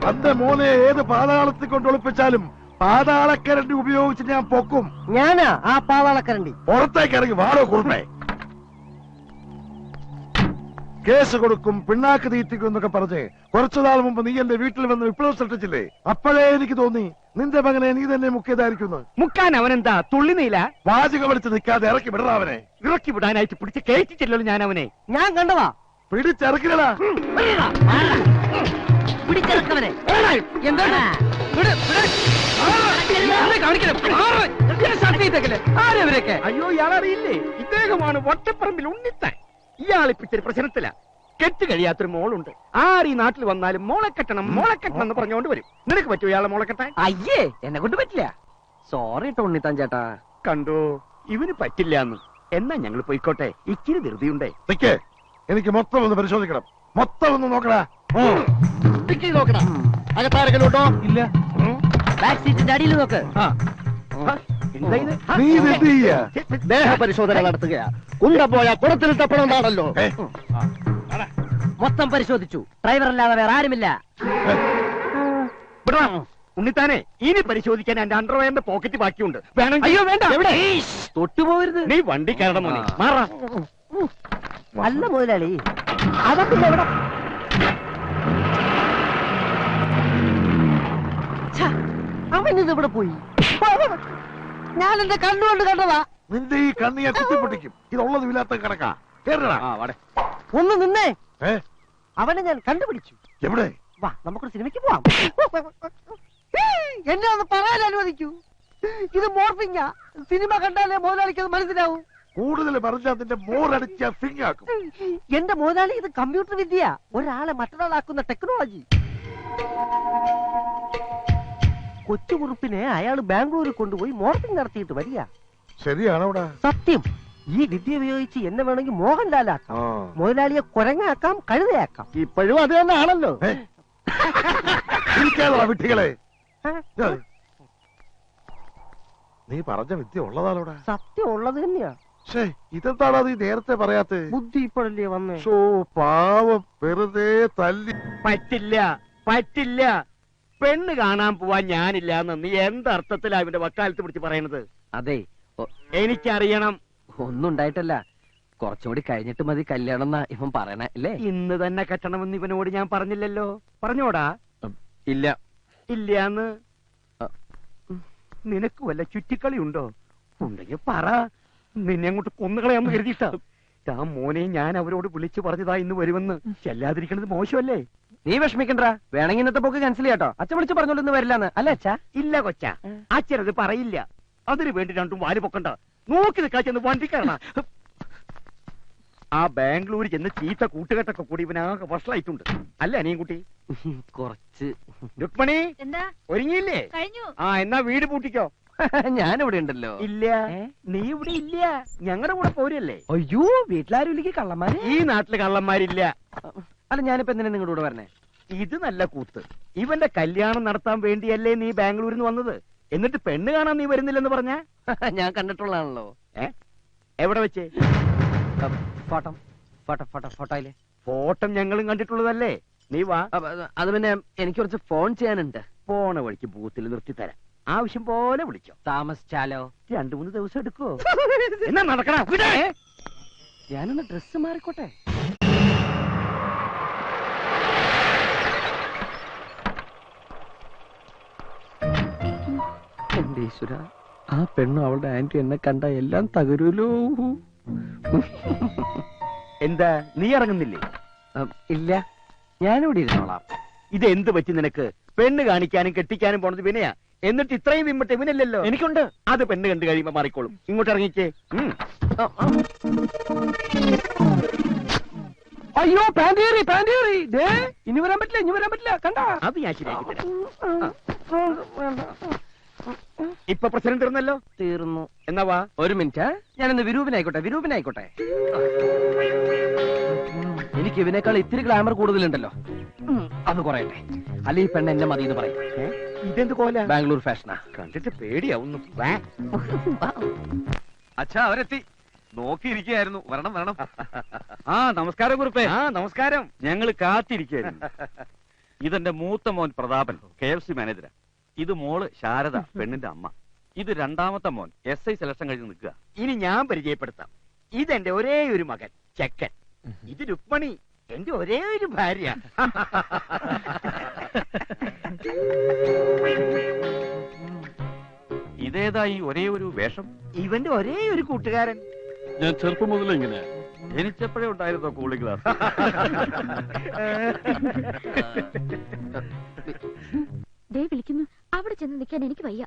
തന്റെ മോനെ ഏത് പാതാളത്തിൽ കൊണ്ട് ഒളിപ്പിച്ചാലും പാതാളക്കരണ്ടി ഉപയോഗിച്ച് ഞാൻ പൊക്കും. ഞാനാ ആ പാതാളക്കരണ്ടി. പുറത്തേക്ക് ഇറങ്ങി വാടോ കുറുമേ. കേസ് കൊടുക്കും, പിണ്ണാക്ക് തീറ്റിക്കും എന്നൊക്കെ പറഞ്ഞ് കുറച്ചുനാൾ മുമ്പ് നീ എന്റെ വീട്ടിൽ വന്ന് വിപ്ലവം സൃഷ്ടിച്ചില്ലേ? അപ്പോഴേ എനിക്ക് തോന്നി നിന്റെ മകനെ നീ തന്നെ മുക്കിയതായിരിക്കുന്നു. മുക്കാൻ അവനെന്താ തുള്ളി നീല? വാചകം വലിച്ച് നിൽക്കാതെ ഇറക്കി വിടറാ അവനെ. ഇറക്കി വിടാനായിട്ട് പിടിച്ച് കയറ്റിച്ചില്ലല്ലോ ഞാൻ അവനെ. ഞാൻ കണ്ടതാ. പിടിച്ചിറക്കില്ലടാ. പിടിച്ചിറക്കവനെ. എന്താണ് അയ്യോ, ഇയാളറിയില്ലേ? ഇദ്ദേഹമാണ് വട്ടപ്പറമ്പിൽ ഉണ്ണിത്താൻ. ഇയാളിപ്പിച്ചൊരു പ്രശ്നത്തിലാ. കെട്ട് കഴിയാത്തൊരു മോളുണ്ട്. ആര് ഈ നാട്ടിൽ വന്നാലും മോളെ കെട്ടണം മോളെ കെട്ടണം എന്ന് പറഞ്ഞുകൊണ്ട് വരും. നിനക്ക് പറ്റുമോ ഇയാളെ മോളെ കെട്ടാൻ? അയ്യേ, എന്നെ കൊണ്ട് പറ്റില്ല. സോറി ഉണ്ണിത്താൻ ചേട്ടാ. കണ്ടോ, ഇവന് പറ്റില്ല എന്ന്. എന്നാ ഞങ്ങൾ പോയിക്കോട്ടെ, ഇച്ചിരി ധൃതിയുണ്ടേ. നിക്കേ, എനിക്ക് മൊത്തം ഒന്ന് പരിശോധിക്കണം. മൊത്തം ഒന്ന് നോക്കടാ. നോക്കടാ. അകത്താരെങ്കിലും ഉണ്ടോ? ഇല്ല. ബാക്ക് സീറ്റിന്റെ അടിയിൽ നോക്ക്. എന്താ ഇത്? നീ ഇതെന്ത് ചെയ്യാ? ദേഹപരിശോധന നടത്തുകയാ. കുണ്ട പോയ കുടത്തിൽ തപ്പണമെന്നാണല്ലോ. മൊത്തം പരിശോധിച്ചു. ഡ്രൈവറല്ലാതെ വേറെ ആരുമില്ല. ഉണ്ണിത്താനെ, ഇനി പരിശോധിക്കാൻ എന്റെ അണ്ടർവെയറിന്റെ പോക്കറ്റ് ബാക്കിയുണ്ട്. വേണം. അയ്യോ വേണ്ട, എവിടെ? തൊട്ടുപോകരുത്. നീ വണ്ടി കയറണം മോനെ. മാറാ. അല്ല മുതലാളി, അതൊക്കെ എവിടെ? അവനിത് ഇവിടെ പോയി. ഞാൻ എന്റെ കണ്ണുകൊണ്ട് കണ്ടതാ. നിന്റെ ഈ കണ്ണ് ഞാൻ കുത്തിപ്പൊട്ടിക്കും. ഇതുള്ളത് ഇല്ലാത്ത കണക്കാ. കേറടാ. ഒന്ന് നിന്നേ. ഏ, അവനെ ഞാൻ കണ്ടുപിടിച്ചു. എവിടെ? വാ, നമുക്കൊരു സിനിമയ്ക്ക് പോവാം. എന്നെ ഒന്ന് പറയാൻ അനുവദിക്കൂ. ഇത് മോർഫിങ്ങാ. സിനിമ കണ്ടാലേ മുതലാളിക്ക് അത് മനസ്സിലാവും. കൂടുതൽ പറഞ്ഞാൽ നിന്റെ മോറടിച്ച ഫിങ്ങാക്കും. എന്റെ മുതലാളി, ഇത് കമ്പ്യൂട്ടർ വിദ്യ. ഒരാളെ മറ്റൊരാളാക്കുന്ന ടെക്നോളജി. കൊച്ചുകുറുപ്പിനെ അയാൾ ബാംഗ്ലൂരിൽ കൊണ്ടുപോയി മോർഫിംഗ് നടത്തിയിട്ട് വരിക. ശരിയാണോ? സത്യം. ഈ വിദ്യ ഉപയോഗിച്ച് എന്നെ വേണമെങ്കിൽ മോഹൻലാലാക്കാം, മുതലാളിയെ കുരങ്ങാക്കാം, കഴുതയാക്കാം. ഇപ്പോഴും അത് തന്നെ ആണല്ലോ. വിട്ടികളെ, നീ പറഞ്ഞ വിദ്യ ഉള്ളതാണോടാ? സത്യം ഉള്ളത് തന്നെയാ. ഇതെന്താണോ നീ നേരത്തെ പറയാത്ത? ബുദ്ധി ഇപ്പോഴല്ലേ വന്നേ. പാവം, വെറുതെ തല്ലി. പറ്റില്ല, പറ്റില്ല. പെണ്ണ് കാണാൻ പോവാൻ ഞാനില്ല എന്ന് നീ എന്തർത്ഥത്തിലാ ഇവന്റെ വക്കാലത്ത് പിടിച്ച് പറയണത്? അതെ, എനിക്കറിയണം. ഒന്നും ഉണ്ടായിട്ടല്ല. കുറച്ചുകൂടി കഴിഞ്ഞിട്ട് മതി കല്യാണം എന്നാ ഇവൻ പറയണ അല്ലേ? ഇന്ന് തന്നെ കെട്ടണമെന്ന് ഇവനോട് ഞാൻ പറഞ്ഞില്ലല്ലോ. പറഞ്ഞോടാ? ഇല്ല. ഇല്ലാന്ന്. നിനക്ക് വല്ല ചുറ്റിക്കളി ഉണ്ടോ? ഉണ്ടെങ്കിൽ പറ. നിന്നെ അങ്ങോട്ട് കൊന്നുകളയാന്ന് കരുതിയിട്ടാ. ആ മോനെ ഞാൻ അവരോട് വിളിച്ചു പറഞ്ഞതാ ഇന്ന് വരുമെന്ന്. ചെല്ലാതിരിക്കണത് മോശമല്ലേ? നീ വിഷമിക്കണ്ട. വേണമെങ്കിൽ ഇന്നത്തെ പോക്ക് ക്യാൻസൽ ചെയ്യാട്ടോ. അച്ഛൻ വിളിച്ച് പറഞ്ഞോളൂ ഇന്ന് വരില്ലാന്ന്. അല്ലേ അച്ഛാ? ഇല്ല കൊച്ച, അച്ഛനത് പറയില്ല. അതിനു വേണ്ടി രണ്ടും വാല് പൊക്കണ്ട. നോക്കി നിൽക്കാ ചെന്ന് വണ്ടി കയറണ. ആ ബാംഗ്ലൂരിൽ ചെന്ന് ചീത്ത കൂട്ടുകെട്ടൊക്കെ കൂടി ഇവനാകെ വഷളായിട്ടുണ്ട്. അല്ല അനിയൻകുട്ടി? കുറച്ച്. രുക്മണി, എന്താ ഒരുങ്ങിയില്ലേ? കഴിഞ്ഞു. ആ, എന്നാ വീട് പൂട്ടിക്കോ. ഞാനിവിടെ ഉണ്ടല്ലോ. ഇല്ല, നീ ഇവിടെ ഇല്ല. ഞങ്ങളുടെ കൂടെ പോരല്ലേ? അയ്യോ, വീട്ടിലാരും ഇല്ലെങ്കിൽ കള്ളന്മാര്. ഈ നാട്ടില് കള്ളന്മാരില്ല. അല്ല, ഞാനിപ്പോ എന്തിനാ നിങ്ങളുടെ കൂടെ വരണേ? ഇത് നല്ല കൂത്ത്. ഇവന്റെ കല്യാണം നടത്താൻ വേണ്ടിയല്ലേ നീ ബാംഗ്ലൂരിൽ നിന്ന് വന്നത്? എന്നിട്ട് പെണ്ണ് കാണാൻ നീ വരുന്നില്ലെന്ന് പറഞ്ഞ? ഞാൻ കണ്ടിട്ടുള്ളതാണല്ലോ. എവിടെ വെച്ച്? ഫോട്ടോ ഫോട്ടോ ഫോട്ടോ ഫോട്ടോയില് ഫോട്ടോ ഞങ്ങളും കണ്ടിട്ടുള്ളതല്ലേ. നീ വാ. അത് പിന്നെ എനിക്ക് കുറച്ച് ഫോൺ ചെയ്യാനുണ്ട്. പോണ വഴിക്ക് ബൂത്തിൽ നിർത്തി തരാം. ആവശ്യം പോലെ വിളിച്ചോ. താമസിച്ചാലോ? 2-3 ദിവസം എടുക്കോ? എന്നാ നടക്കണ. ഞാനൊന്ന് ഡ്രസ് മാറിക്കോട്ടെ. എന്റെ ഈശ്വര, ആ പെണ്ണും അവളുടെ ആന്റി എന്നെ കണ്ട എല്ലാം തകരൂലോ. എന്താ നീ ഇറങ്ങുന്നില്ലേ? ഇല്ല, ഞാനിവിടെ ഇരുന്നോളാം. ഇത് എന്ത് പറ്റി നിനക്ക്? പെണ്ണ് കാണിക്കാനും കെട്ടിക്കാനും പോണത് വിനയാ. എന്നിട്ട് ഇത്രയും വിമ്മട്ട് ഇവനല്ലല്ലോ. എനിക്കുണ്ട്. അത് പെണ്ണ് കണ്ടു കഴിയുമ്പോ മാറിക്കോളും. ഇങ്ങോട്ട് ഇറങ്ങിക്കേ. അയ്യോ, പാൻറ്റേറി പാൻറ്റേറി. ഇനി വരാൻ പറ്റില്ല, ഇനി വരാൻ പറ്റില്ല. കണ്ട അത് ഞാൻ ശരിയാക്കി തരാം. ഇപ്പൊ പ്രശ്നം തീർന്നല്ലോ. തീർന്നു. എന്നാ വാ. ഒരു മിനിറ്റ്, ഞാനൊന്ന് വിരൂപനായിക്കോട്ടെ. എനിക്ക് ഇവനേക്കാൾ ഇത്തിരി ഗ്ലാമർ കൂടുതലുണ്ടല്ലോ. അത് കുറയട്ടെ. അല്ല, ഈ പെണ്ണ് എന്നെ മതി എന്ന് പറയും. ഇതെന്ത് കോല? ബാംഗ്ലൂർ ഫാഷനാ. കണ്ടിട്ട് പേടിയാവുന്നു. അച്ഛാ, അവരെത്തി. നോക്കിയിരിക്കുകയായിരുന്നു. വരണം വരണം. നമസ്കാരം കുറുപ്പേ. നമസ്കാരം. ഞങ്ങൾ കാത്തിരിക്കുകയായിരുന്നു. ഇതെന്റെ മൂത്ത മോൻ പ്രതാപൻ, KFC മാനേജരാ. ഇത് മോള് ശാരദ, പെണ്ണിന്റെ അമ്മ. ഇത് രണ്ടാമത്തെ മോൻ, SI സെലക്ഷൻ കഴിഞ്ഞ് നിൽക്കുക. ഇനി ഞാൻ പരിചയപ്പെടുത്താം. ഇതെന്റെ ഒരേ ഒരു മകൻ ചെക്കൻ. ഇത് രുക്മണി, എന്റെ ഒരേ ഒരു ഭാര്യ. ഇതേതാ ഈ ഒരേ ഒരു വേഷം? ഇവന്റെ ഒരേ ഒരു കൂട്ടുകാരൻ. ഞാൻ ചെറുപ്പം മുതലേ ഇങ്ങനെ. ജനിച്ചപ്പോഴേ ഉണ്ടായിരുന്നോ കൂളിംഗ് ഗ്ലാസ്? വിളിക്കുന്നു. അവിടെ ചെന്ന് നിൽക്കാൻ എനിക്ക് വയ്യ.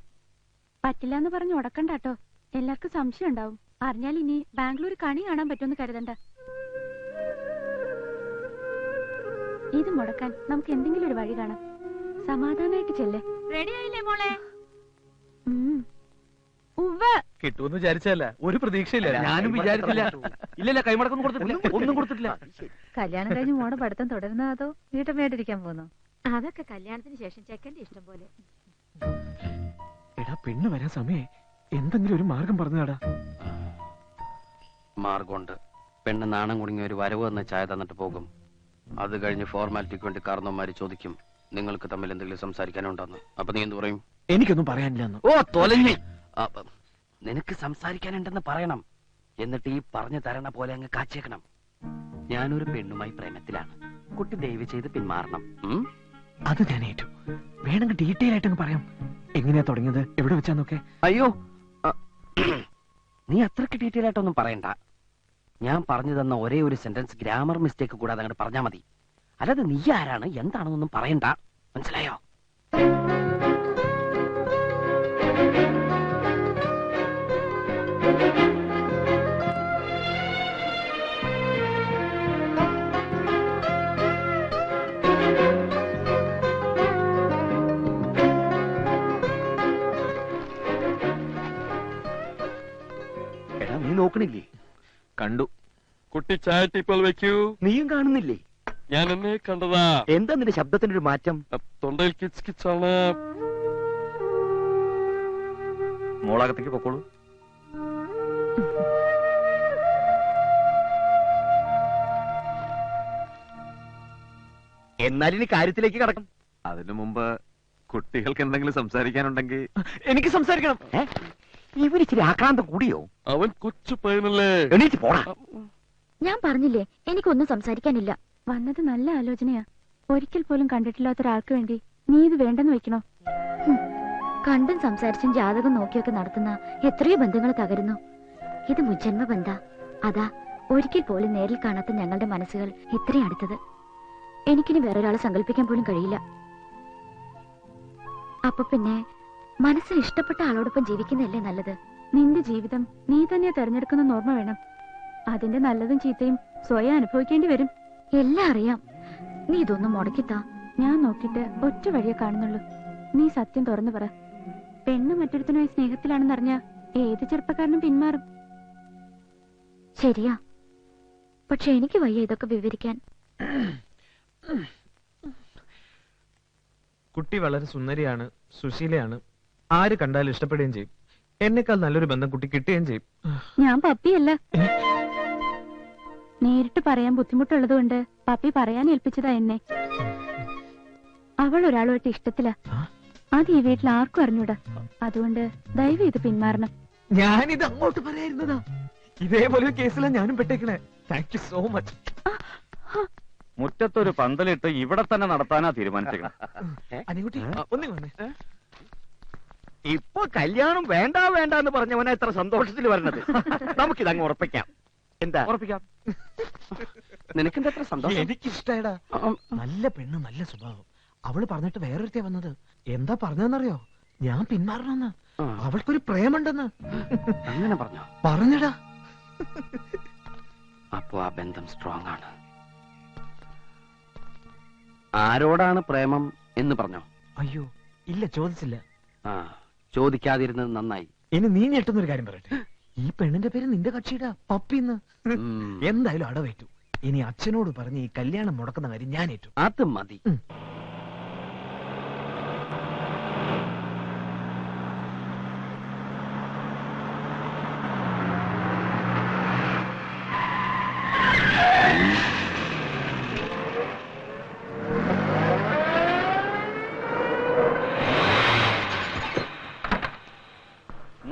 പറ്റില്ല എന്ന് പറഞ്ഞ് ഉടക്കണ്ട കേട്ടോ. എല്ലാവർക്കും സംശയം ഉണ്ടാവും. അറിഞ്ഞാൽ ഇനി ബാംഗ്ലൂർ കണി കാണാൻ പറ്റുമെന്ന് കരുതണ്ട. ഇത് മുടക്കാൻ നമുക്ക് എന്തെങ്കിലും ഒരു വഴി കാണാം. സമാധാനായിട്ട് ചെല്ലേ. റെഡിയായില്ലേ മോളെ? കിട്ടുമെന്ന് വിചാരിച്ചല്ല, ഒരു പ്രതീക്ഷയില്ല. ഞാനും വിചാരിച്ചില്ല. ഇല്ലല്ല, കൈമടക്കൊന്നും കൊടുത്തിട്ടില്ല, ഒന്നും കൊടുത്തിട്ടില്ല. കല്യാണം കഴിഞ്ഞ് മോടെ പഠിത്തം തുടരുന്നോ അതോ വീട്ടമ്മയായിട്ടിരിക്കാൻ പോകുന്നു? അതൊക്കെ കല്യാണത്തിന് ശേഷം ചെക്കന്റെ ഇഷ്ടം പോലെ. എടാ, പെണ്ണ് വരാൻ സമയേ. എന്തെങ്കിലും ഒരു മാർഗം പറഞ്ഞാടാ. മാർഗമുണ്ട്. പെണ്ണ് നാണം കുടുങ്ങിയ ഒരു വരവ് എന്ന ചായ തന്നിട്ട് പോകും. അത് കഴിഞ്ഞ് ഫോർമാലിറ്റിക്ക് വേണ്ടി കാരണവന്മാര് ചോദിക്കും, നിങ്ങൾക്ക് തമ്മിൽ എന്തെങ്കിലും സംസാരിക്കാനുണ്ടെന്ന്. അപ്പൊ നീ എന്ത് പറയും? എനിക്കൊന്നും പറയാനില്ലെന്ന്. ഓ തൊലഞ്ഞി. നിനക്ക് സംസാരിക്കാനുണ്ടെന്ന് പറയണം. എന്നിട്ട് ഈ പറഞ്ഞു തരണ പോലെ അങ്ങ് കാച്ചേക്കണം. ഞാനൊരു പെണ്ണുമായി പ്രേമത്തിലാണ്. കുട്ടി ദയവ് ചെയ്ത് പിന്മാറണം. അത് ഞാൻ ഏറ്റു. വേണമെങ്കിൽ ഡീറ്റെയിൽ ആയിട്ടങ്ങ് പറയാം. എങ്ങനെയാ തുടങ്ങിയത്, എവിടെ വെച്ചാന്നൊക്കെ. അയ്യോ, നീ അത്രക്ക് ഡീറ്റെയിൽ ആയിട്ടൊന്നും പറയണ്ട. ഞാൻ പറഞ്ഞു തന്ന ഒരേ ഒരു സെന്റൻസ് ഗ്രാമർ മിസ്റ്റേക്ക് കൂടാതെ അങ്ങോട്ട് പറഞ്ഞാൽ മതി. അല്ലാതെ നീ ആരാണ് എന്താണെന്നൊന്നും പറയണ്ട. മനസ്സിലായോ? എടാ, നീ നോക്കണില്ലേ? കണ്ടു. കുട്ടി ചായ ടീപ്പോൾ വെക്കൂ. നീയും കാണുന്നില്ലേ? ഞാൻ എന്നെ കണ്ടതാ. എന്താ നിന്റെ ശബ്ദത്തിന്റെ ഒരു മാറ്റം? തൊണ്ടയിൽ കിച്ച് കിച്ചാണ്. മോളകത്തേക്ക് പൊക്കോളൂ. എന്നാൽ ഇനി കാര്യത്തിലേക്ക് കടക്കും. അതിനു മുമ്പ് കുട്ടികൾക്ക് എന്തെങ്കിലും സംസാരിക്കാനുണ്ടെങ്കിൽ എനിക്ക് സംസാരിക്കണം. ഇവര് ഇച്ചിരി ആക്രാന്തം കൂടിയോ? അവൻ കൊച്ചു പയ്യനല്ലേ. എണീറ്റ് പോടാ. ഞാൻ പറഞ്ഞില്ലേ, എനിക്കൊന്നും സംസാരിക്കാനില്ല. വന്നത് നല്ല ആലോചനയാ. ഒരിക്കൽ പോലും കണ്ടിട്ടില്ലാത്ത ഒരാൾക്ക് വേണ്ടി നീ ഇത് വേണ്ടെന്ന് വെക്കണോ? കണ്ടും സംസാരിച്ചും ജാതകം നോക്കിയൊക്കെ നടത്തുന്ന എത്രയോ ബന്ധങ്ങൾ തകരുന്നു. ഇത് മുജ്ജന്മ ബന്ധ. അതാ ഒരിക്കൽ പോലും നേരിൽ കാണാത്ത ഞങ്ങളുടെ മനസ്സുകൾ ഇത്രയും അടുത്തത്. എനിക്കിനി വേറൊരാളെ സങ്കല്പിക്കാൻ പോലും കഴിയില്ല. അപ്പൊ പിന്നെ മനസ്സിൽ ഇഷ്ടപ്പെട്ട ആളോടൊപ്പം ജീവിക്കുന്നതല്ലേ നല്ലത്? നിന്റെ ജീവിതം നീ തന്നെ തെരഞ്ഞെടുക്കുന്ന ഓർമ്മ വേണം. അതിന്റെ നല്ലതും ചീത്തയും സ്വയം അനുഭവിക്കേണ്ടി വരും. എല്ലാം അറിയാം. നീ ഇതൊന്നും മുടക്കിത്താ. ഞാൻ നോക്കിയിട്ട് ഒറ്റ വഴിയെ കാണുന്നുള്ളൂ. നീ സത്യം തുറന്നു പറ. പെണ്ണ് മറ്റൊരുത്തനുമായി സ്നേഹത്തിലാണെന്നറിഞ്ഞ ഏത് ചെറുപ്പക്കാരനും പിന്മാറും. ശരിയാ, പക്ഷെ എനിക്ക് വയ്യ ഇതൊക്കെ വിവരിക്കാൻ. കുട്ടി വളരെ സുന്ദരിയാണ്, സുശീലയാണ്. ആര് കണ്ടാലും ഇഷ്ടപ്പെടുകയും ചെയ്യും. എന്നെക്കാൾ നല്ലൊരു ബന്ധം കുട്ടി കിട്ടുകയും ചെയ്യും. ഞാൻ പപ്പിയല്ല. നേരിട്ട് പറയാൻ ബുദ്ധിമുട്ടുള്ളതുകൊണ്ട് പപ്പി പറയാൻ ഏൽപ്പിച്ചതാ എന്നെ. അവൾ ഒരാളുമായിട്ട് ഇഷ്ടത്തില. അത് ഈ വീട്ടിൽ ആർക്കും അറിഞ്ഞൂടാ. അതുകൊണ്ട് ദയവ് ഇത് പിന്മാറണം. ഞാനിത് അങ്ങോട്ട് പറയായിരുന്നതാ. ഇതേപോലെ ഒരു കേസിലാണ് ഞാനും പെട്ടേക്കണേ. Thank you so much. മുറ്റത്തൊരു പന്തലിട്ട് ഇവിടെ തന്നെ നടത്താനാ തീരുമാനിച്ചേക്കണം. അനുകുട്ടി ഒന്നേ വന്നേ. ഇപ്പൊ കല്യാണം വേണ്ട വേണ്ട എന്ന് പറഞ്ഞവനാ ഇത്ര സന്തോഷത്തിൽ വരണത്. നമുക്കിത് അങ്ങ് ഉറപ്പിക്കാം. എന്താ ഉറപ്പിക്കാം? നിനക്കെന്താ എത്ര സന്തോഷം? എനിക്കിഷ്ടായടാ. നല്ല പെണ്ണ്, നല്ല സ്വഭാവം. അവള് പറഞ്ഞിട്ട് വേറൊരുത്തേ വന്നത്. എന്താ പറഞ്ഞതെന്നറിയോ? ഞാൻ പിന്മാറണമെന്ന്. അവൾക്കൊരു പ്രേമുണ്ടെന്ന്. അങ്ങനെ പറഞ്ഞോ? പറഞ്ഞടാ. അപ്പൊ ആ ബന്ധം സ്ട്രോങ് ആണ്. ആരോടാണ് പ്രേമം എന്ന് പറഞ്ഞോ? അയ്യോ ഇല്ല, ചോദിച്ചില്ല. ആ, ചോദിക്കാതിരുന്നത് നന്നായി. ഇനി നീ ഞെട്ടുന്നൊരു കാര്യം പറയട്ടെ. ഈ പെണ്ണിന്റെ പേര് നിന്റെ കക്ഷിയുടെ പപ്പിന്ന്. എന്തായാലും അടവേറ്റു. ഇനി അച്ഛനോട് പറഞ്ഞ് ഈ കല്യാണം മുടക്കുന്ന കാര്യം ഞാൻ ഏറ്റു. അത് മതി.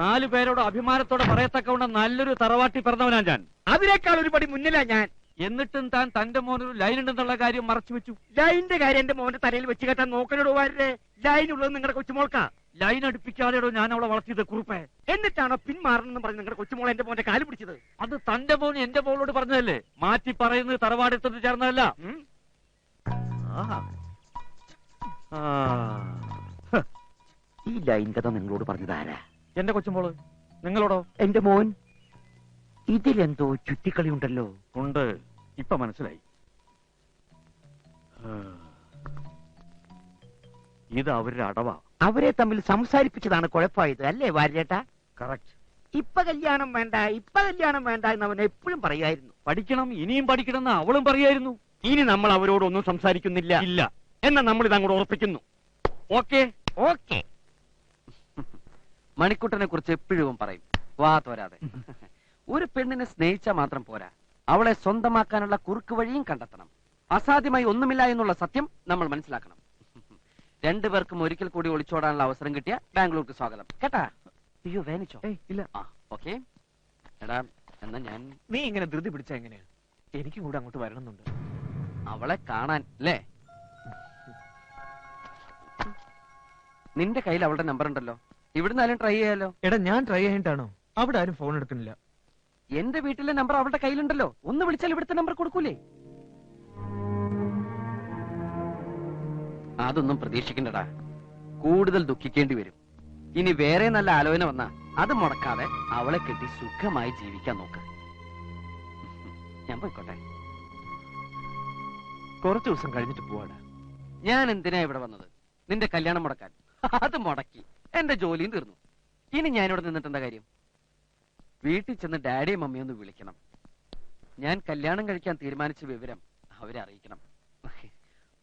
നാലു പേരോട് അഭിമാനത്തോടെ പറയത്തക്കവണ്ണം നല്ലൊരു തറവാട്ടി പിറന്നവനാ ഞാൻ. അതിനേക്കാൾ ഒരു പടി മുന്നിലാ ഞാൻ. എന്നിട്ടും താൻ തന്റെ മോനൊരു ലൈൻ ഉണ്ടെന്നുള്ള കാര്യം മറച്ചു വെച്ചു. ലൈനിന്റെ കാര്യം എന്റെ മോന്റെ തലയിൽ വെച്ച് കേട്ടാൻ നോക്കണോ? വാരുടെ ലൈൻ ഉള്ളത് നിങ്ങളുടെ കൊച്ചുമോൾക്കാ. ലൈൻ അടുപ്പിക്കാതെയോ ഞാൻ അവളെ വളർത്തിയത് കുറുപ്പേ. എന്നിട്ടാണോ പിന്മാറണമെന്ന് പറഞ്ഞ് നിങ്ങളുടെ കൊച്ചുമോൾ എന്റെ മോന്റെ കാല് പിടിച്ചത്? അത് തന്റെ മോൻ എന്റെ മോളോട് പറഞ്ഞതല്ലേ. മാറ്റി പറയുന്നത് തറവാടെടുത്തിട്ട് ചേർന്നതല്ല. ഈ ലൈൻ കഥ നിങ്ങളോട് പറഞ്ഞതാരാ? എന്റെ കൊച്ചുമോള്. നിങ്ങളോടോ? എന്റെ മോൻ. ഇതിലെന്തോ ചുറ്റിക്കളി ഉണ്ടല്ലോ. ഉണ്ട്, ഇപ്പൊ മനസ്സിലായി. ഇത് അവരുടെ അടവാ. അവരെ തമ്മിൽ സംസാരിപ്പിച്ചതാണ് കുഴപ്പമായത് അല്ലേ വാര്യേട്ടാ? കറക്റ്റ്. ഇപ്പൊ കല്യാണം വേണ്ട, ഇപ്പൊ കല്യാണം വേണ്ട എന്ന് അവൻ എപ്പോഴും പറയായിരുന്നു. പഠിക്കണം, ഇനിയും പഠിക്കണം എന്ന് അവളും പറയായിരുന്നു. ഇനി നമ്മൾ അവരോടൊന്നും സംസാരിക്കുന്നില്ല. ഇല്ല. എന്നാ നമ്മൾ ഇതങ്ങോട്ട് ഉറപ്പിക്കുന്നു. Okay okay. മണിക്കുട്ടനെ കുറിച്ച് എപ്പോഴും പറയും, വാ തോരാതെ. ഒരു പെണ്ണിനെ സ്നേഹിച്ചാൽ മാത്രം പോരാ, അവളെ സ്വന്തമാക്കാനുള്ള കുറുക്ക് വഴിയും കണ്ടെത്തണം. അസാധ്യമായി ഒന്നുമില്ല എന്നുള്ള സത്യം നമ്മൾ മനസ്സിലാക്കണം. രണ്ടുപേർക്കും ഒരിക്കൽ കൂടി ഒളിച്ചോടാനുള്ള അവസരം കിട്ടിയ ബാംഗ്ലൂർക്ക് സ്വാഗതം. കേട്ടാ? അയ്യോ വേനിച്ചോ? ഇല്ല. ആ ഓക്കെ. എടാ എന്നാ ഞാൻ. നീ ഇങ്ങനെ ധൃതി പിടിച്ചാ എങ്ങനെയാ? എനിക്കും കൂടെ അങ്ങോട്ട് വരണമെന്നുണ്ട്. അവളെ കാണാൻ അല്ലേ? നിന്റെ കയ്യിൽ അവളുടെ നമ്പർ ഉണ്ടല്ലോ. ഇവിടുന്നാലും ട്രൈ ചെയ്യാലോ. എടാ ഞാൻ ട്രൈ ചെയ്തിട്ടാണോ? അവിടെ ആരും ഫോൺ എടുക്കുന്നില്ല. എന്റെ വീട്ടിലെ നമ്പർ അവളുടെ കയ്യിലുണ്ടല്ലോ. ഒന്ന് വിളിച്ചാൽ ഇവിടുത്തെ നമ്പർ കൊടുക്കൂലേ? അതൊന്നും പ്രതീക്ഷിക്കണ്ടടാ. കൂടുതൽ ദുഃഖിക്കേണ്ടി വരും. ഇനി വേറെ നല്ല ആലോചന വന്നാ അത് മുടക്കാതെ അവളെ കെട്ടി സുഖമായി ജീവിക്കാൻ നോക്ക്. ഞാൻ പോയിക്കോട്ടെ. കുറച്ചു ദിവസം കഴിഞ്ഞിട്ട് പോവാടാ. ഞാൻ എന്തിനാ ഇവിടെ വന്നത്? നിന്റെ കല്യാണം മുടക്കാൻ. അത് മുടക്കി എന്റെ ജോലിയും തീർന്നു. ഇനി ഞാനിവിടെ നിന്നിട്ട് എന്താ കാര്യം? വീട്ടിൽ ചെന്ന് ഡാഡിയും മമ്മിയും ഒന്ന് വിളിക്കണം. ഞാൻ കല്യാണം കഴിക്കാൻ തീരുമാനിച്ച വിവരം അവരെ അറിയിക്കണം.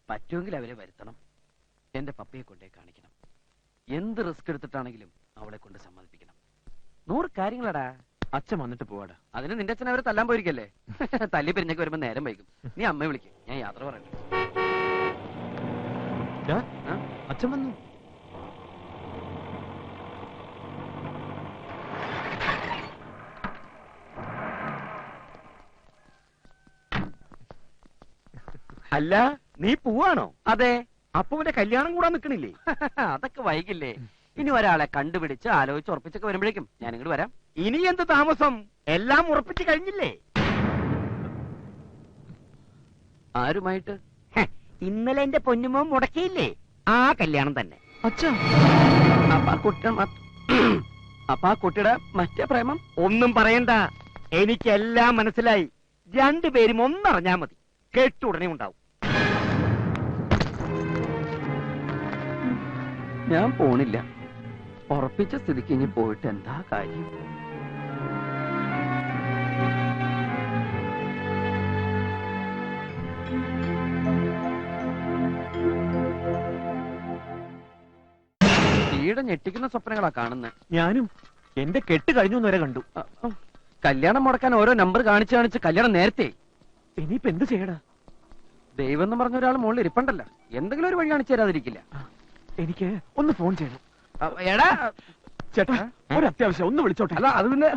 പറ്റുമെങ്കിൽ അവരെ വരുത്തണം. എന്റെ പപ്പയെ കൊണ്ടേ കാണിക്കണം. എന്ത് റിസ്ക് എടുത്തിട്ടാണെങ്കിലും അവളെ കൊണ്ട് സമ്മതിപ്പിക്കണം. 100 കാര്യങ്ങളടാ. അച്ഛൻ വന്നിട്ട് പോവാടാ. അതിന് നിന്റെ അച്ഛൻ അവരെ തല്ലാൻ പോയിരിക്കല്ലേ? തല്ലി പിരിഞ്ഞൊക്കെ വരുമ്പോ നേരം വൈകും. നീ അമ്മയെ വിളിക്കും, ഞാൻ യാത്ര പറയട്ടെ. അച്ഛൻ വന്നു. അല്ല, നീ പോവാണോ? അതെ. അപ്പൊ അവന്റെ കല്യാണം കൂടാൻ നിക്കണില്ലേ? അതൊക്കെ വൈകില്ലേ? ഇനി ഒരാളെ കണ്ടുപിടിച്ച് ആലോചിച്ച് ഉറപ്പിച്ചൊക്കെ വരുമ്പോഴേക്കും ഞാൻ ഇങ്ങോട്ട് വരാം. ഇനി എന്ത് താമസം? എല്ലാം ഉറപ്പിച്ചു കഴിഞ്ഞില്ലേ? ആരുമായിട്ട്? ഇന്നലെ എന്റെ പൊന്നുമോ മുടക്കിയില്ലേ? ആ കല്യാണം തന്നെ. അച്ഛാ, അപ്പൊ ആ കുട്ടിയുടെ മറ്റേ പ്രേമം ഒന്നും പറയണ്ട. എനിക്കെല്ലാം മനസ്സിലായി. രണ്ടുപേരും ഒന്നറിഞ്ഞാ മതി, കേട്ടുടനെ ഉണ്ടാവും. ഞാൻ പോണില്ല. ഉറപ്പിച്ച സ്ഥിതിക്ക് ഇനി പോയിട്ട് എന്താ കാര്യം? ഈടെ ഞെട്ടിക്കുന്ന സ്വപ്നങ്ങളാ കാണുന്നത്. ഞാനും എന്റെ കെട്ട് കഴിഞ്ഞു വരെ കണ്ടു. കല്യാണം മുടക്കാൻ ഓരോ നമ്പർ കാണിച്ച് കല്യാണം നേരത്തെ. ഇനിയിപ്പോ എന്ത് ചെയ്യടാ? ദൈവം എന്ന് പറഞ്ഞ ഒരാൾ മുകളിൽ ഇരിപ്പണ്ടല്ലോ, എന്തെങ്കിലും ഒരു വഴി കാണിച്ചു തരാതിരിക്കില്ല. എനിക്ക് ഒന്ന് ഫോൺ ചെയ്യണം. എടാ ചേട്ടാ, ഒരു അത്യാവശ്യം ഒന്ന് വിളിച്ചോട്ടെ. അല്ല അത് പിന്നെ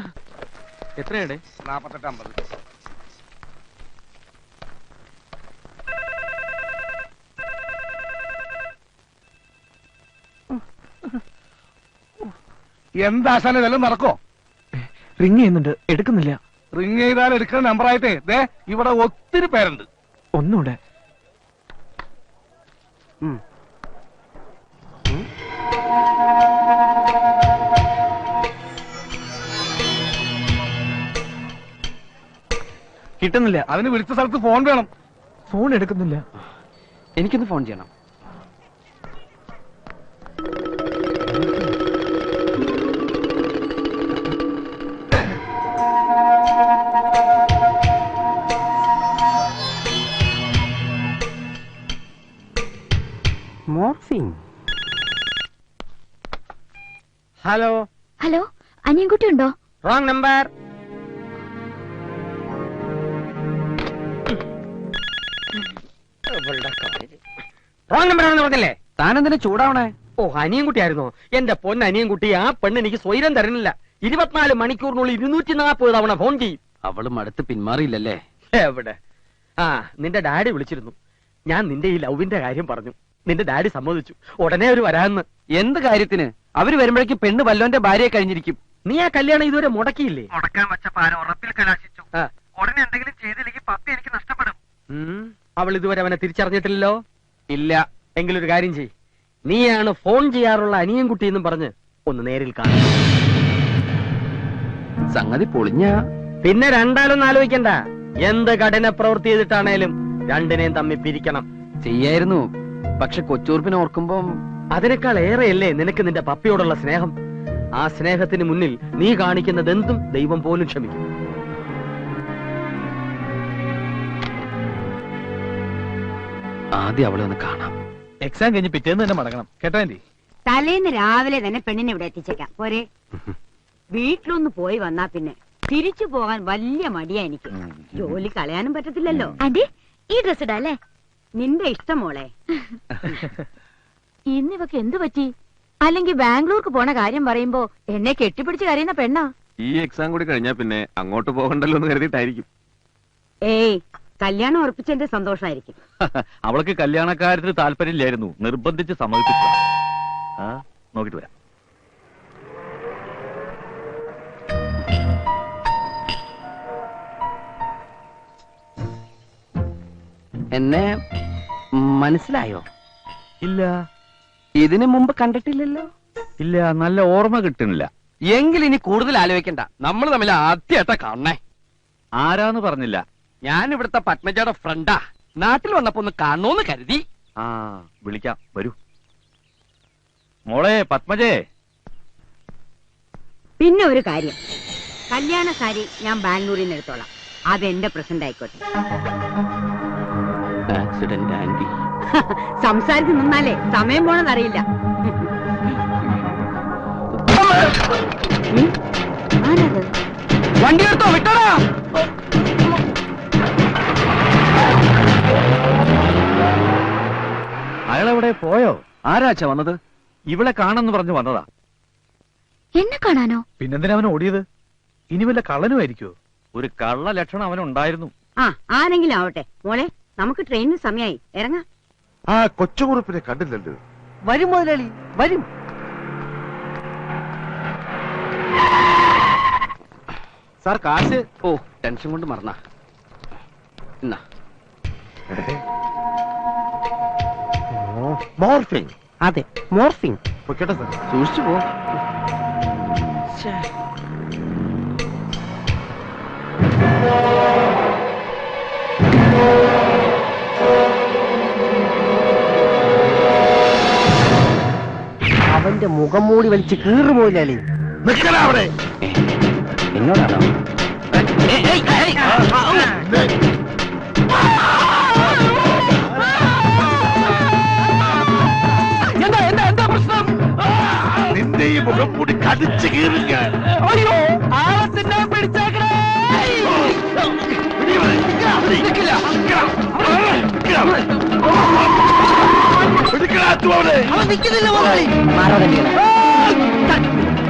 എത്രയാണ്? 4850. എന്താശാന ഇതെല്ലാം നടക്കോ? റിങ് ചെയ്യുന്നുണ്ട്, എടുക്കുന്നില്ല. റിങ് ചെയ്താൽ എടുക്കുന്ന നമ്പറായിട്ടേ ദേ ഇവിടെ ഒത്തിരി പേരുണ്ട്. ഒന്നുകൂടെ. കിട്ടുന്നില്ല. അതിന് വിളിച്ച സ്ഥലത്ത് ഫോൺ വേണം. ഫോൺ എടുക്കുന്നില്ല. എനിക്കൊന്ന് ഫോൺ ചെയ്യണം. ഹലോ ഹലോ, അനിയൻകുട്ടി ഉണ്ടോ? Wrong number. റോങ് നമ്പർ ആണെന്ന് പറഞ്ഞല്ലേ? താനെന്തിനാ ചൂടാവണേ? ഓ, അനിയൻകുട്ടിയായിരുന്നോ? എന്റെ പൊന്ന് അനിയൻകുട്ടി, ആ പെണ്ണ് എനിക്ക് സ്വൈരം തരുന്നില്ല. 24 മണിക്കൂറിനുള്ളിൽ 240 തവണ ഫോൺ ചെയ്യും. അവളും അടുത്ത് പിന്മാറിയില്ലല്ലേ? എവിടെ? ആ, നിന്റെ ഡാഡി വിളിച്ചിരുന്നു. ഞാൻ നിന്റെ ഈ ലവിന്റെ കാര്യം പറഞ്ഞു. നിന്റെ ഡാഡി സമ്മതിച്ചു. ഉടനെ അവര് വരാന്ന്. എന്ത് കാര്യത്തിന്? അവര് വരുമ്പോഴേക്കും പെണ്ണ് വല്ലോന്റെ ഭാര്യയെ കഴിഞ്ഞിരിക്കും. നീ ആ കല്യാണം ഇതുവരെ മുടക്കിയില്ലേ? മുടക്കാൻ വെച്ച പാരം ഉറപ്പിൽ കലാശിച്ചു. ഉടനെ എന്തെങ്കിലും ചെയ്തില്ലെങ്കിൽ പപ്പി എനിക്ക് നഷ്ടപ്പെടും. അവൾ ഇതുവരെ അവനെ തിരിച്ചറിഞ്ഞിട്ടില്ലല്ലോ? ഇല്ല. എങ്കിലൊരു കാര്യം ചെയ്, നീയാണ് ഫോൺ ചെയ്യാറുള്ള അനിയൻകുട്ടി എന്നും പറഞ്ഞ് ഒന്ന് നേരിൽ കാണും. സംഗതി പൊളിഞ്ഞ പിന്നെ രണ്ടാലൊന്നും ആലോചിക്കണ്ട. എന്ത് കഠിന പ്രവൃത്തി ചെയ്തിട്ടാണേലും രണ്ടിനെയും തമ്മിൽ പിരിക്കണം. ചെയ്യായിരുന്നു. പക്ഷെ കൊച്ചൂർപ്പിനെ ഓർക്കുമ്പം അതിനേക്കാൾ ഏറെയല്ലേ നിനക്ക് നിന്റെ പപ്പിയോടുള്ള സ്നേഹം. ആ സ്നേഹത്തിന് മുന്നിൽ നീ കാണിക്കുന്നത് എന്തും ദൈവം പോലും ക്ഷമിക്കും. ആദ്യം അവളെ ഒന്ന് കാണാം. എക്സാം കഴിഞ്ഞ് പിറ്റേന്ന് തന്നെ മടങ്ങണം കേട്ടോ ആന്റി. തലേന്ന് രാവിലെ തന്നെ പെണ്ണിനെ ഇവിടെ എത്തിച്ചേക്കാം പോരെ? വീട്ടിലൊന്ന് പോയി വന്നാ പിന്നെ തിരിച്ചു പോകാൻ വലിയ മടിയാ എനിക്ക്. ജോലി കളയാനും പറ്റത്തില്ലല്ലോ. ആന്റി, ഈ ഡ്രസ് ഇടാ അല്ലേ? നിന്റെ ഇഷ്ടം മോളെ. ഇന്നിവക്ക് എന്തു പറ്റി? അല്ലെങ്കിൽ ബാംഗ്ലൂർക്ക് പോണ കാര്യം പറയുമ്പോ എന്നെ കെട്ടിപ്പിടിച്ച് കരയുന്ന പെണ്ണാ. ഈ എക്സാം കൂടി കഴിഞ്ഞാ പിന്നെ അങ്ങോട്ട് പോകണ്ടല്ലോ എന്ന് കരുതിയിട്ടായിരിക്കും. ഏയ്, കല്യാണം ഉറപ്പിച്ചെന്റെ സന്തോഷമായിരിക്കും. അവൾക്ക് കല്യാണക്കാര്യത്തിന് താല്പര്യമില്ലായിരുന്നു, നിർബന്ധിച്ച് സമ്മതിപ്പിച്ച. നോക്കിട്ട് വരാം. എന്നെ മനസ്സിലായോ? ഇല്ല. ഇതിനു മുമ്പ് കണ്ടിട്ടില്ലല്ലോ? ഇല്ല, നല്ല ഓർമ്മ കിട്ടുന്നില്ല. എങ്കിൽ ഇനി കൂടുതൽ ആലോചിക്കണ്ട. നമ്മൾ തമ്മിൽ ആദ്യമായിട്ടാ കാണണേ. ആരാന്ന് പറഞ്ഞില്ല. ഞാൻ ഇവിടുത്തെ പത്മജയുടെ ഫ്രണ്ടാ. നാട്ടിൽ വന്നപ്പോ ഒന്ന് കാണണോന്ന് കരുതി. വിളിക്കാം, വരൂ. മോളെ പത്മജേ. പിന്നെ ഒരു കാര്യം, കല്യാണ സാരി ഞാൻ ബാംഗ്ലൂരിൽ നിന്ന് എടുത്തോളാം. അതെന്റെ പ്രസന്റ് ആയിക്കോട്ടെ. Accident aunty. സംസാരിച്ച് നിന്നാലേ സമയം പോണതറിയില്ല. ആരത്? വണ്ടി എടുത്തോ, വിട്ടോടാ. അയാളെവിടെ പോയോ? ആരാച്ചാ വന്നത്? ഇവളെ കാണാന്ന് പറഞ്ഞു വന്നതാ. എന്നെ കാണാനോ? പിന്നെന്തിനാ അവൻ ഓടിയത്? ഇനി വല്ല കള്ളനുമായിരിക്കോ? ഒരു കള്ള ലക്ഷണം അവനുണ്ടായിരുന്നു. ആരെങ്കിലും ആവട്ടെ മോളെ, നമുക്ക് ട്രെയിനിന് സമയമായി, ഇറങ്ങാം. ആ കൊച്ചുകുറുപ്പിനെ കണ്ടില്ലല്ലോ. വരും മുതലാളി, വരും. സാർ കാശ്. ഓ, ടെൻഷൻ കൊണ്ട് മറന്നാ. എന്നാ മോർഫിംഗ്. അതെ, മോർഫിംഗ്. പൊക്കട്ടെ സാർ. സൂക്ഷിച്ചു പോ. അവന്റെ മുഖം മൂടി വലിച്ച് കീറു മുതലാളി. നിൽക്കണ അവിടെ. എന്നോടാണോ? എന്താ പ്രശ്നം? നിന്റെ ഈ മുഖം കൂടി കടിച്ചു കീറുക. അയ്യോ, ആളത്തിനെ പിടിച്ചേക്കണേ. നിൽക്കില്ല. അവൻ നിൽക്കുന്നില്ല മുതലാളി.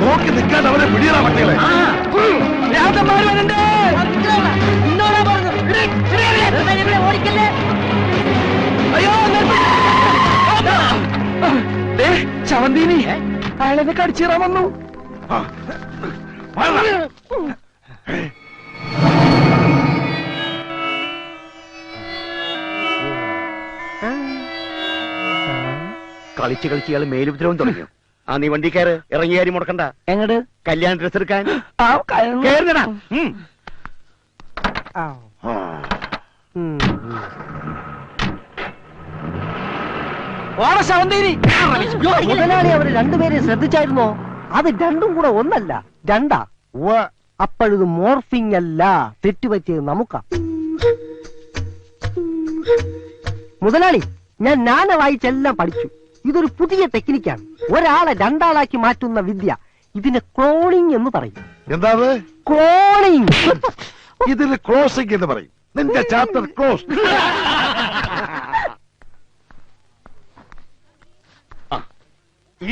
നോക്കി നിൽക്കാൻ അവനെ പിടിയണ പട്ടികളെ. ഇന്നോടാ പറഞ്ഞു. ഓടിക്കല്ലേ. അയ്യോ ചവന്തീനി അയാളെന്നെ കടിച്ചീറാൻ വന്നു. കളിച്ച് കളിച്ച് ഇയാള് മേലുപദ്രവം തുടങ്ങിയോ? ആ നീ വണ്ടി കയറ്, ഇറങ്ങി കാര്യം മുടക്കണ്ട. എങ്ങട് കല്യാണ ഡ്രസ് എടുക്കാൻ മുതലാളി അവര് രണ്ടുപേരെയും ശ്രദ്ധിച്ചായിരുന്നോ? അത് രണ്ടും കൂടെ ഒന്നല്ല, രണ്ടാ. അപ്പോഴിത് മോർഫിംഗ് അല്ല, തെറ്റുപറ്റിയത് നമുക്കാ. മുതലാളി, ഞാൻ നാന വായിച്ചെല്ലാം പഠിച്ചു. ഇതൊരു പുതിയ ടെക്നിക്കാണ്, ഒരാളെ രണ്ടാളാക്കി മാറ്റുന്ന വിദ്യ. ഇതിന് ക്ലോണിംഗ് എന്ന് പറയും. എന്താ ക്ലോണിംഗ്? ഇതിന് ക്ലോസിംഗ് എന്ന് പറയും. നിന്റെ ചാപ്റ്റർ ക്ലോസ്.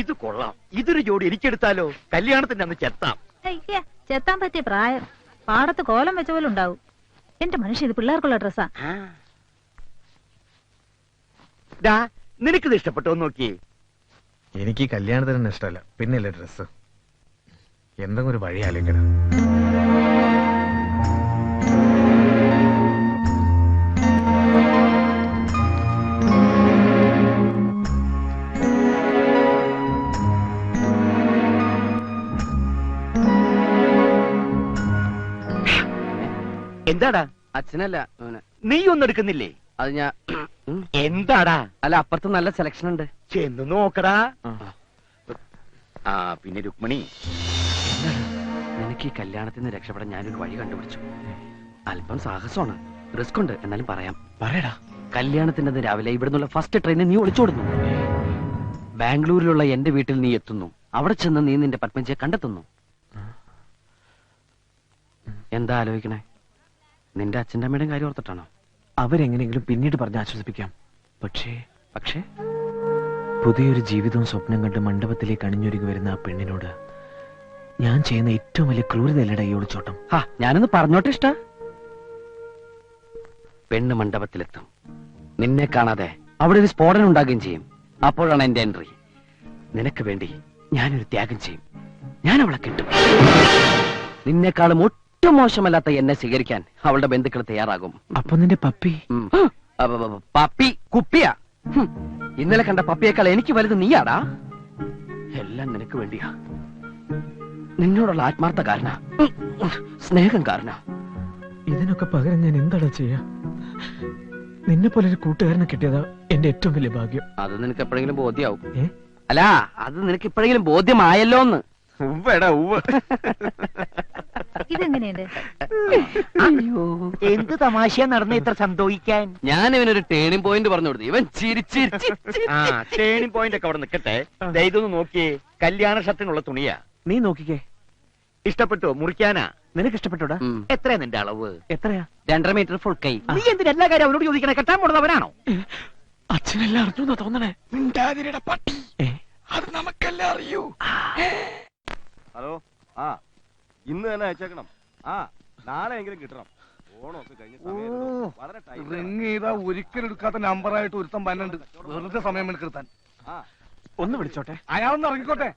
ഇത് കൊള്ളാം. ഇതൊരു ജോഡി എനിക്കെടുത്താലോ? കല്യാണത്തിന്റെ അന്ന് ചെത്താം. ചെത്താൻ പറ്റിയ പ്രായം പാടത്ത് കോലം വെച്ച പോലെ ഉണ്ടാവും. എന്റെ മനുഷ്യ, ഇത് പിള്ളേർക്കുള്ള ഡ്രസ്സാ. നിനക്കിത് ഇഷ്ടപ്പെട്ടോ? നോക്കിയേ. എനിക്ക് കല്യാണത്തിന് ഇഷ്ടമല്ല, പിന്നല്ലേ ഡ്രസ്. എന്തെങ്കിലും ഒരു വഴി ആലോചിക്കണം. എന്താടാ? അച്ഛനല്ല, നീ ഒന്നും എടുക്കുന്നില്ലേ? അത് ഞാൻ. എന്താടാ? അല്ല, അപ്പുറത്ത് നല്ല സെലക്ഷൻ ഉണ്ട്, ചെന്ന് നോക്കടാ. ആ പിന്നെ രുക്മിണി, നിനക്ക് ഈ കല്യാണത്തിൽ നിന്ന് രക്ഷപ്പെടാൻ ഞാനൊരു വഴി കണ്ടുപിടിച്ചു. അല്പം സാഹസമാണ്, റിസ്ക് ഉണ്ട്, എന്നാലും പറയാം. പറയടാ. കല്യാണത്തിന്റെ അന്ന് രാവിലെ ഇവിടുന്നുള്ള ഫസ്റ്റ് ട്രെയിനിൽ നീ ഒളിച്ചോടുന്നു. ബാംഗ്ലൂരിലുള്ള എന്റെ വീട്ടിൽ നീ എത്തുന്നു. അവിടെ ചെന്ന് നീ നിന്റെ പത്മജിയെ കണ്ടെത്തുന്നു. എന്താ ആലോചിക്കണേ? നിന്റെ അച്ഛൻ്റെ അമ്മയുടെയും കാര്യം ഓർത്തിട്ടാണോ? അവരെങ്ങനെയെങ്കിലും പിന്നീട് പറഞ്ഞ് ആശ്വസിപ്പിക്കാം. പക്ഷേ പുതിയൊരു ജീവിതവും സ്വപ്നം കണ്ട് മണ്ഡപത്തിലേക്ക് അണിഞ്ഞൊരുങ്ങി വരുന്ന ആ പെണ്ണിനോട് ഞാൻ ചെയ്യുന്ന ഏറ്റവും വലിയ ക്രൂരതയല്ലടാ ഈ ഒളിച്ചോട്ടം. ഞാനൊന്ന് പറഞ്ഞോട്ടെ ഇഷ്ട. പെണ്ണ് മണ്ഡപത്തിലെത്തും, നിന്നെ കാണാതെ അവിടെ ഒരു സ്ഫോടനം ഉണ്ടാകുകയും ചെയ്യും. അപ്പോഴാണ് എന്റെ എൻട്രി. നിനക്ക് വേണ്ടി ഞാനൊരു ത്യാഗം ചെയ്യും. ഞാൻ അവളെ കിട്ടും. നിന്നെക്കാളും ഒട്ടും മോശമല്ലാത്ത എന്നെ സ്വീകരിക്കാൻ അവളുടെ ബന്ധുക്കൾ തയ്യാറാകും. അപ്പൊ നിന്റെ പപ്പി? പപ്പി കുപ്പിയാ. ഇന്നലെ കണ്ട പപ്പിയേക്കാൾ എനിക്ക് വലുത് നീയാടാ. എല്ലാം നിനക്ക് വേണ്ടിയാ. നിന്നോടുള്ള ആത്മാർത്ഥ കാരണ, സ്നേഹം കാരണ. ഇതിനൊക്കെ പകരം ഞാൻ എന്താടാ ചെയ്യാ? നിന്നെ പോലെ ഒരു കൂട്ടുകാരനെ കിട്ടിയതാ എന്റെ ഏറ്റവും വലിയ ഭാഗ്യം. അത് നിനക്ക് എപ്പോഴെങ്കിലും ബോധ്യാവും. അല്ല, അത് നിനക്ക് എപ്പോഴെങ്കിലും ബോധ്യമായല്ലോന്ന്. ഇതെങ്ങനെയുണ്ട്? അയ്യോ, എന്ത് തമാശയാ നടന്ന ഇത്ര സന്തോഷിക്കാൻ? ഞാൻ ഇവനൊരു ടേണിംഗ് പോയിന്റ് പറഞ്ഞു കൊടുത്തു. ഇവൻ ചിരിച്ചിരിച്ച് ടേണിംഗ് പോയിന്റ് ഒക്കെ അവിടെ നിൽക്കട്ടെ. ഇതൊന്ന് നോക്കിയേ, കല്യാണ ഷർട്ടിനുള്ള തുണിയാ. നീ നോക്കിക്കേ. ഇഷ്ടപ്പെട്ടോ? മുറിക്കാനാ? നിനക്ക് ഇഷ്ടപ്പെട്ടോടാ? എത്രയാ നിന്റെ അളവ്? എത്രയാ? 2.5 മീറ്റർ ഫുൾ കൈ. നീ എന്തിനാ എല്ലാ കാര്യം അവനോട് ചോദിക്കണേ? കെട്ടാൻ പോണതവനാണോ? അച്ഛനെല്ലാം അറിഞ്ഞു തോന്നണേ. പട്ടി, അത് നമുക്കെല്ലാം അറിയൂ. ഹലോ, ഇന്ന് തന്നെ അയച്ചേക്കണം. നാളെ എങ്കിലും കിട്ടണം. ഓണമൊക്കെ കഴിഞ്ഞ ഒരിക്കലും എടുക്കാത്ത നമ്പറായിട്ട് ഒരുത്തം പന്നുണ്ട്. വെറുതെ സമയം എടുക്കാൻ. ഒന്ന് വിളിച്ചോട്ടെ. അയാളൊന്ന് ഇറങ്ങിക്കോട്ടെ.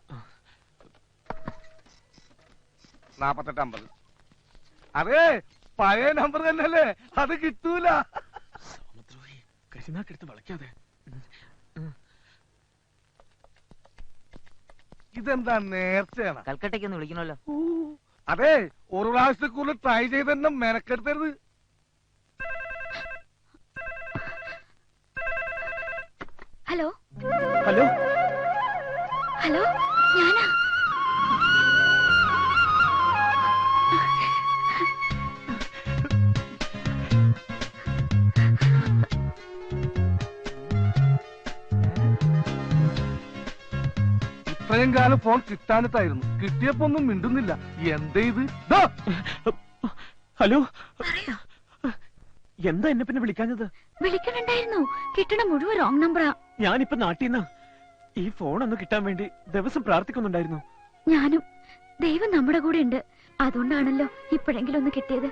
4850. അതെ, പഴയ നമ്പർ തന്നെയല്ലേ, അത് കിട്ടൂല. കരിനാക്കെടുത്ത് വളയ്ക്കാതെ. ഇതെന്താ നേർച്ചയാണ്? കൽക്കട്ടയ്ക്ക് ഒന്ന് വിളിക്കണല്ലോ. അതെ, ഒരു പ്രാവശ്യത്തെ കൂടുതൽ ട്രൈ ചെയ്ത് തന്നെ മെനക്കെടുത്തരുത്. ഹലോ ഹലോ ഹലോ, ഞാനാ. ഇത്രയും കാലം ഫോൺ കിട്ടാനിട്ടായിരുന്നു. കിട്ടിയപ്പോ ഒന്നും മിണ്ടുന്നില്ല. എന്താ ഇത്? ഹലോ, എന്താ എന്നെ പിന്നെ വിളിക്കാഞ്ഞത്? വിളിക്കണുണ്ടായിരുന്നു, കിട്ടണ മുഴുവൻ റോങ് നമ്പറാ. ഞാനിപ്പോ നാട്ടിൽ ഈ ഫോൺ ഒന്ന് കിട്ടാൻ വേണ്ടി ദിവസം പ്രാർത്ഥിക്കുന്നുണ്ടായിരുന്നു. ഞാനും. ദൈവം നമ്മുടെ കൂടെ ഉണ്ട്, അതുകൊണ്ടാണല്ലോ ഇപ്പോഴെങ്കിലും ഒന്ന് കിട്ടിയത്.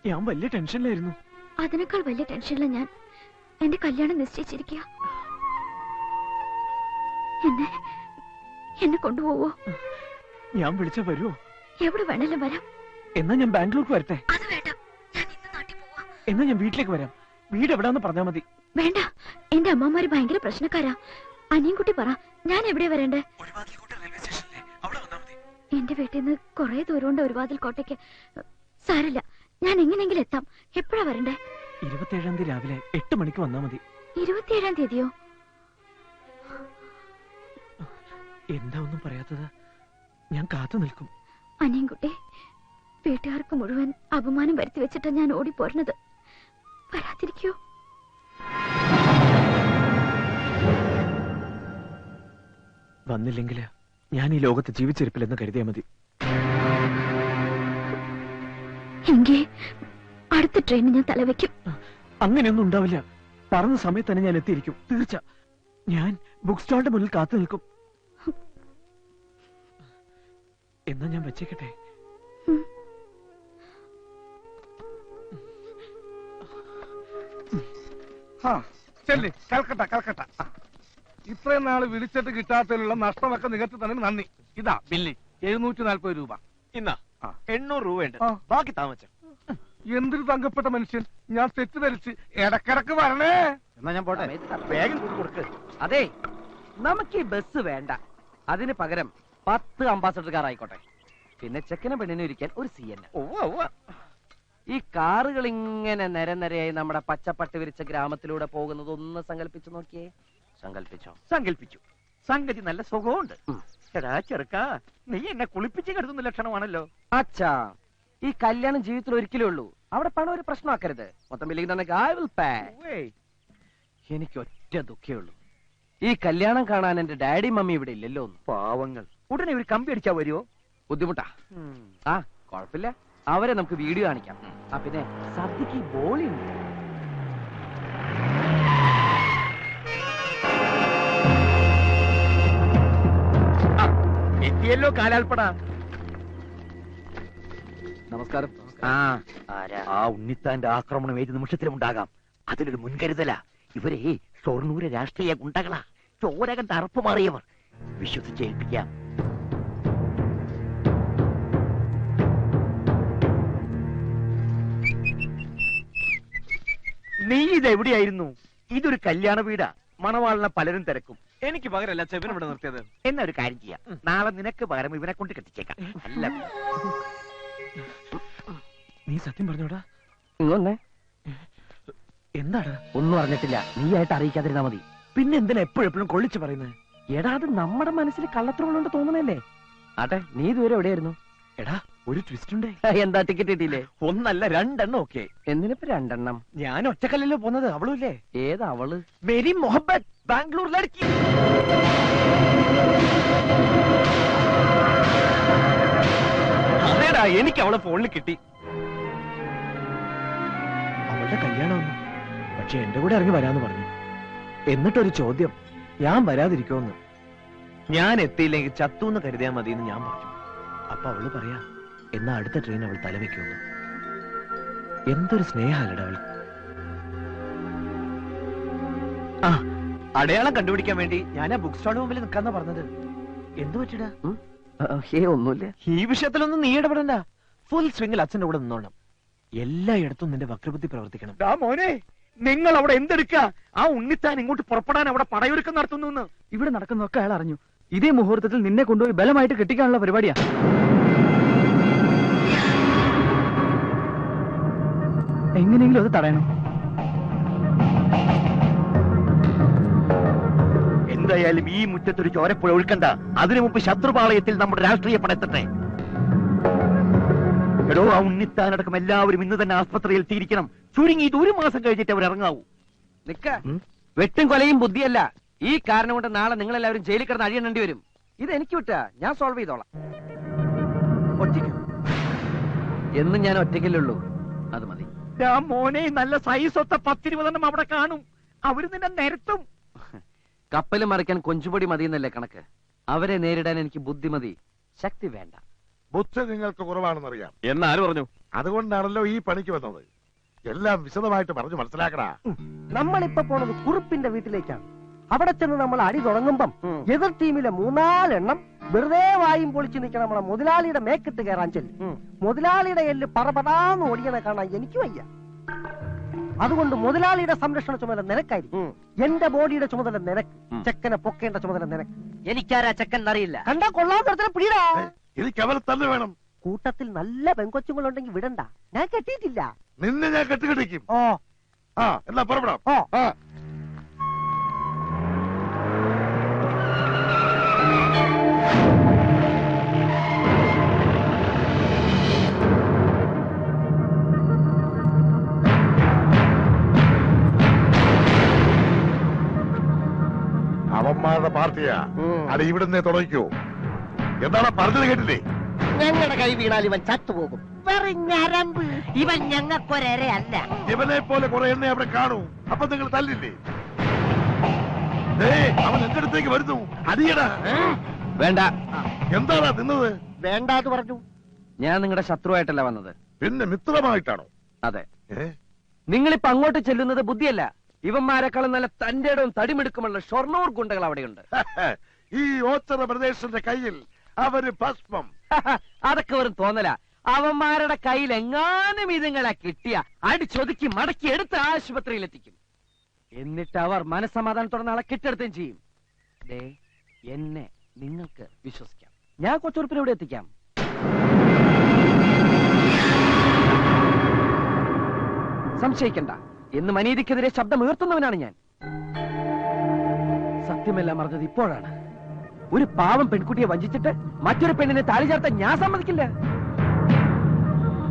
ഞാൻ വലിയ ടെൻഷനിലായിരുന്നു. അതിനേക്കാൾ വലിയ ടെൻഷനില്ല ഞാൻ. എന്റെ കല്യാണം നിശ്ചയിച്ചിരിക്കുക. എന്നെ കൊണ്ടുപോവോ? ഞാൻ വിളിച്ച വരുമോ? എവിടെ വേണേലും വരാം. എന്നാ ഞാൻ ബാംഗ്ലൂർക്ക് വരട്ടെ? അത് വേണ്ട, ഞാൻ ഇന്ന് നാട്ടിൽ പോവാ. എന്നാ ഞാൻ വീട്ടിലേക്ക് വരാം. വീട് എവിടാന്ന് പറഞ്ഞാ മതി. വേണ്ട, എന്റെ അമ്മമാര് ഭയങ്കര പ്രശ്നക്കാരാ. അനിയൻകുട്ടി പറ, ഞാൻ എവിടെ വരണ്ടേ? എന്റെ വീട്ടിൽ നിന്ന് കുറെ ദൂരമുണ്ട് ഒരുവാതിൽ കോട്ടയ്ക്ക്. സാരല്ല, ഞാൻ എങ്ങനെയെങ്കിലും എത്താം. എപ്പോഴാ വരണ്ടേ? 27-ാം തീയതി രാവിലെ 8 മണിക്ക് വന്നാ മതി. 27-ാം തീയതിയോ? എന്താ ഒന്നും പറയാത്തത്? ഞാൻ കാത്തു നിൽക്കും. അനിയൻകുട്ടി, വീട്ടുകാർക്ക് മുഴുവൻ അപമാനം വരുത്തി വെച്ചിട്ടാ ഞാൻ ഓടിപ്പോരുന്നത്. വരാതിരിക്കോ? വന്നില്ലെങ്കിൽ ഞാൻ ഈ ലോകത്ത് ജീവിച്ചിരിപ്പില്ലെന്ന് കരുതിയാ മതി. എങ്കിൽ അടുത്ത ട്രെയിനിൽ ഞാൻ തലവെക്കും. അങ്ങനെയൊന്നും ഉണ്ടാവില്ല. പറഞ്ഞ സമയത്ത് തന്നെ ഞാൻ എത്തിയിരിക്കും, തീർച്ച. ഞാൻ ബുക്ക് സ്റ്റാളിന്റെ മുന്നിൽ കാത്തു നിൽക്കും. എന്നാ ഞാൻ വെച്ചേക്കട്ടെ? കൽക്കട്ട കൽക്കട്ട. ഇത്രയും നാള് വിളിച്ചിട്ട് കിട്ടാത്തതിലുള്ള നഷ്ടമൊക്കെ നികത്തി തന്നെ നന്ദി. ഇതാ ബില്ല് 740 രൂപ. ഇന്നാ 800 രൂപയുണ്ട്, ബാക്കി താമസം. എന്തൊരു തങ്കപ്പെട്ട മനുഷ്യൻ. ഞാൻ തെറ്റിദ്ധരിച്ച് ഇടക്കിടക്ക് വരണേ. എന്നാ ഞാൻ പോട്ടെ. വേഗം കൊടുക്ക്. അതെ, നമുക്ക് ഈ ബസ് വേണ്ട. അതിന് പകരം 10 അംബാസഡർ കാർ ആയിക്കോട്ടെ. പിന്നെ ചെക്കനെ പെണ്ണിനെ ഇരിക്കാൻ ഒരു CN. ഈ കാറുകൾ ഇങ്ങനെ നിരനിരയായി നമ്മുടെ പച്ചപ്പട്ട് വിരിച്ച ഗ്രാമത്തിലൂടെ പോകുന്നത് ഒന്ന് സങ്കല്പിച്ചു നോക്കിയേ. സങ്കല്പിച്ചോ? സങ്കല്പിച്ചു. സംഗതി നല്ല സുഖമുണ്ട്. എടാ ചെറുക്കാ, നീ എന്നെ കുളിപ്പിച്ച് കരുതുന്ന ലക്ഷണമാണല്ലോ. അച്ഛാ, ഈ കല്യാണം ജീവിതത്തിൽ ഒരിക്കലേ ഉള്ളൂ. അവിടെ പണം ഒരു പ്രശ്നമാക്കരുത്. മൊത്തം എനിക്ക് ഒറ്റ ദുഃഖേ ഉള്ളൂ, ഈ കല്യാണം കാണാൻ എന്റെ ഡാഡി മമ്മി ഇവിടെ ഇല്ലല്ലോ. പാവങ്ങൾ. ഉടനെ ഒരു കമ്പി അടിച്ചാ വരുമോ? ബുദ്ധിമുട്ടാ. ആ കുഴപ്പമില്ല, അവരെ നമുക്ക് വീഡിയോ കാണിക്കാം. ആ പിന്നെ സദ്യക്ക് ബോളി ഉണ്ട്. എത്തിയല്ലോ കാലാൽപ്പട. നമസ്കാരം. ആ ഉണ്ണിത്താന്റെ ആക്രമണം ഏത് നിമിഷത്തിലും ഉണ്ടാകാം. അതിലൊരു മുൻകരുതല. ഇവരെ ഷൊർണൂര് രാഷ്ട്രീയ ഗുണ്ടകളാ, ചോരകൻ തറപ്പ് മാറിയവർ. വിശ്വസിച്ചേൽപ്പിക്കാം. നീ ഇതെവിടെയായിരുന്നു? ഇതൊരു കല്യാണ വീടാ. മണവാളിനെ പലരും തിരക്കും. എനിക്ക് പകരല്ല ചെവിൻ ഇവിടെ നിർത്തിയത്. എന്നാ ഒരു കാര്യം ചെയ്യാം, നാളെ നിനക്ക് പകരം ഇവനെ കൊണ്ട് കെട്ടിച്ചേക്കാം. അല്ല, നീ സത്യം പറഞ്ഞോടാ? ഇങ്ങൊന്നേ. എന്താണ്? ഒന്നും അറിഞ്ഞിട്ടില്ല. നീ ആയിട്ട് അറിയിക്കാതിരുന്നാ മതി. പിന്നെ എന്തിനാ എപ്പോഴെപ്പോഴും കൊള്ളിച്ചു പറയുന്നത്? എടാ, അത് നമ്മുടെ മനസ്സിൽ കള്ളത്തരമുണ്ട് തോന്നണല്ലേ. ആട്ടെ, നീ ഇതുവരെ എവിടെയായിരുന്നു? എടാ, ഒരു ട്വിസ്റ്റ് ഉണ്ടേ. എന്താ, ടിക്കറ്റ് കിട്ടിയില്ലേ? 1 അല്ല 2 എണ്ണം. ഓക്കെ, എന്തിനിപ്പോ 2 എണ്ണം? ഞാൻ ഒറ്റക്കല്ലല്ലോ പോന്നത്, അവളും ഇല്ലേ? ഏതാ അവള്? മേരി മൊഹബത്ത്, ബാംഗ്ലൂർ ലड़की. അതേടാ, എനിക്ക് അവളെ ഫോണിൽ കിട്ടി. അവളുടെ കല്യാണമൊന്നും, പക്ഷെ എന്റെ കൂടെ ഇറങ്ങി വരാന്ന് പറഞ്ഞു. എന്നിട്ടൊരു ചോദ്യം, ഞാൻ വരാതിരിക്കുമെന്ന്. ഞാൻ എത്തിയില്ലെങ്കിൽ ചത്തൂന്ന് കരുതിയാൽ മതിയെന്ന് ഞാൻ പറഞ്ഞു. അപ്പൊ അവള് പറയാ, എന്നാ അടുത്ത ട്രെയിൻ അവൾ തലവെക്കുമെന്ന്. എന്തൊരു സ്നേഹമല്ലടാ അവൾ. ആ, അടയാളം കണ്ടുപിടിക്കാൻ വേണ്ടി ഞാൻ ആ ബുക്ക് സ്റ്റാളിന് മുമ്പിൽ നിൽക്കാന്നാ പറഞ്ഞത്. എന്തു പറ്റിടാ? ഒന്നുമില്ല. ഈ വിഷയത്തിലൊന്നും നീ ഇടപെടണ്ട. ഫുൾ സ്വിംഗിൽ അച്ഛന്റെ കൂടെ നിന്നോണം. എല്ലായിടത്തും നിന്റെ വക്രബുദ്ധി പ്രവർത്തിക്കണം. മോനെ, നിങ്ങൾ അവിടെ എന്തെടുക്ക? ആ ഉണ്ണിത്താൻ ഇങ്ങോട്ട് പുറപ്പെടാൻ അവിടെ പടയൊരുക്കം നടത്തുന്നു. ഇവിടെ നടക്കുന്നതൊക്കെ അയാൾ അറിഞ്ഞു. ഇതേ മുഹൂർത്തത്തിൽ നിന്നെ കൊണ്ടുപോയി ബലമായിട്ട് കെട്ടിക്കാനുള്ള പരിപാടിയാ. എങ്ങനെയെങ്കിലും അത് തടയണം. എന്തായാലും ഈ മുറ്റത്തൊരു ചോരപ്പുഴ ഒഴുക്കണ്ട. അതിനു മുമ്പ് ശത്രുപാളയത്തിൽ നമ്മുടെ രാഷ്ട്രീയ പടത്തട്ടെ. എടോ, ആ ഉണ്ണിത്താനടക്കം എല്ലാവരും ഇന്ന് തന്നെ ആസ്പത്രിയിൽ എത്തിയിരിക്കണം. ചുരുങ്ങി ഇത് 1 മാസം കഴിഞ്ഞിട്ട് അവർ ഇറങ്ങാവൂ. നിക്ക, വെട്ടും കൊലയും ബുദ്ധിയല്ല. ഈ കാരണം കൊണ്ട് നാളെ നിങ്ങൾ എല്ലാവരും ജയിലിൽ കിടന്ന് അഴിയണേണ്ടി വരും. ഇത് എനിക്ക് വിട്ടാ, ഞാൻ സോൾവ് ചെയ്തോളാം. ഒറ്റയ്ക്ക് എന്നും ഞാൻ ഒറ്റയ്ക്കല്ലേ ഉള്ളൂ, അത് മതി. മോനെ നല്ല സൈസൊത്ത 10-20 അവിടെ കാണും. അവര് നിന്നെ നിരത്തും. കപ്പൽ മറിക്കാൻ കൊഞ്ചുപൊടി മതിയെന്നല്ലേ കണക്ക്. അവരെ നേരിടാൻ എനിക്ക് ബുദ്ധിമതി, ശക്തി വേണ്ട. ബുദ്ധി നിങ്ങൾക്ക് കുറവാണെന്നറിയാം. എന്നാര് പറഞ്ഞു? അതുകൊണ്ടാണല്ലോ ഈ പണിക്ക് വന്നത്. എല്ലാം വിശദമായിട്ട് പറഞ്ഞു മനസ്സിലാക്കടാ. നമ്മളിപ്പോ പോണത് കുറുപ്പിന്റെ വീട്ടിലേക്കാണ്. അവിടെ ചെന്ന് നമ്മൾ അടി തുടങ്ങുമ്പം എതിർ ടീമിലെ 3-4 എണ്ണം വെറുതെ വായും പൊളിച്ചു നിൽക്കണം. നമ്മളെ മുതലാളിയുടെ മേക്കിട്ട് കയറാൻ ചെല്ലും. മുതലാളിയുടെ എല്ല് പറപടാന്ന് ഓടിയനെ കാണാൻ എനിക്ക് വയ്യ. അതുകൊണ്ട് മുതലാളിയുടെ സംരക്ഷണ ചുമതല നിനക്കായിരിക്കും. എന്റെ ബോഡിയുടെ ചുമതല നിനക്ക്. ചെക്കനെ പൊക്കേണ്ട ചുമതല നിനക്ക്. എനിക്കാരാ ചെക്കൻ അറിയില്ല. കണ്ടാ കൊള്ളാൻ തരത്തിലെ പിടിടാ. എനിക്ക് അവരെ തന്നെ വേണം. കൂട്ടത്തിൽ നല്ല പെൺകൊച്ചുങ്ങളുണ്ടെങ്കിൽ വിടണ്ട. ഞാൻ കെട്ടിയിട്ടില്ല. നിന്നെ ഞാൻ കെട്ടുകെട്ടിക്കും. ഓ ആ എന്നാ പുറപ്പെടാം. ഓ അവന്മാരുടെ പാർട്ടിയാ. അടി ഇവിടുന്ന് തുടങ്ങിക്കോ. എന്താണ് പറഞ്ഞത് കേട്ടില്ലേ? ഞങ്ങളുടെ കൈ വീണാൽ ഇവൻ ചത്തുപോകും. ഞരമ്പ് ഇവൻ ഞങ്ങൾക്കൊരല്ല. ഇവനെ പോലെ കുറെ എണ്ണ അവിടെ കാണൂ. അപ്പൊ നിങ്ങൾ തല്ലില്ലേ? അവൻ എന്റെ അടുത്തേക്ക് വരുന്നു. അടിയടാ. വേണ്ട. എന്താടാ തിന്നത്? വേണ്ടാന്ന് പറഞ്ഞു. ഞാൻ നിങ്ങളുടെ ശത്രുവായിട്ടല്ല വന്നത്. പിന്നെ മിത്രമായിട്ടാണോ? അതെ. നിങ്ങളിപ്പോ അങ്ങോട്ട് ചെല്ലുന്നത് ബുദ്ധിയല്ല. ഇവന്മാരെക്കാളും നല്ല തന്റെടവും തടിമെടുക്കുമുള്ള ഷൊർണൂർ ഗുണ്ടകൾ അവിടെയുണ്ട്. ഈ ഓച്ചറ പ്രദേശത്തിന്റെ കയ്യിൽ അവര് ഭസ്മം. അതൊക്കെ വെറും തോന്നല. അവന്മാരുടെ കയ്യിൽ എങ്ങാനും ഇതുങ്ങളെ കിട്ടിയ അടിച്ചൊതുക്കി മടക്കി എടുത്ത് ആശുപത്രിയിൽ എത്തിക്കും. എന്നിട്ട് അവർ മനസ്സമാധാനത്തോടെ നാളെ കെട്ടെടുത്തും ചെയ്യും. എന്നെ നിങ്ങൾക്ക് വിശ്വസിക്കാം. ഞാൻ കൊച്ചുറുപ്പിനെ ഇവിടെ എത്തിക്കാം. സംശയിക്കണ്ട. എന്ന് മനീതിക്കെതിരെ ശബ്ദം ഉയർത്തുന്നവനാണ് ഞാൻ. സത്യമെല്ലാം അറിഞ്ഞത് ഇപ്പോഴാണ്. ഒരു പാവം പെൺകുട്ടിയെ വഞ്ചിച്ചിട്ട് മറ്റൊരു പെണ്ണിനെ താലി ചേർത്താൻ ഞാൻ സമ്മതിക്കില്ല.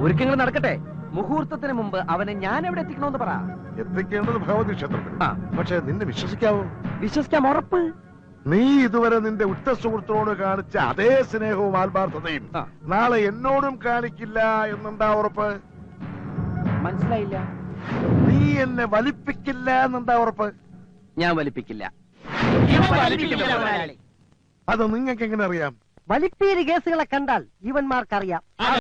ഒരുക്കങ്ങൾ നടക്കട്ടെ. മുഹൂർത്തത്തിന് മുമ്പ് അവനെ ഞാൻ എവിടെ എത്തിക്കണമെന്ന് പറ. എത്തിക്കേണ്ടത് ഭഗവതി ക്ഷേത്രത്തിൽ. പക്ഷെ നിന്നെ വിശ്വസിക്കാവോ? വിശ്വസിക്കാം, ഉറപ്പ്. നീ ഇതുവരെ നിന്റെ ഉറ്റ സുഹൃത്തിനോട് കാണിച്ച അതേ സ്നേഹവും ആത്മാർത്ഥതയും നാളെ എന്നോടും കാണിക്കില്ല എന്നുണ്ടാ ഉറപ്പ്? മനസ്സിലായില്ല. നീ എന്നെ വലിപ്പിക്കില്ല എന്നുണ്ടാ ഉറപ്പ്? ഞാൻ വലിപ്പിക്കില്ല. അത് നിങ്ങൾക്ക് എങ്ങനെ അറിയാം? വലിപ്പീര് കേസുകളെ കണ്ടാൽ ഇവന്മാർക്കറിയാം.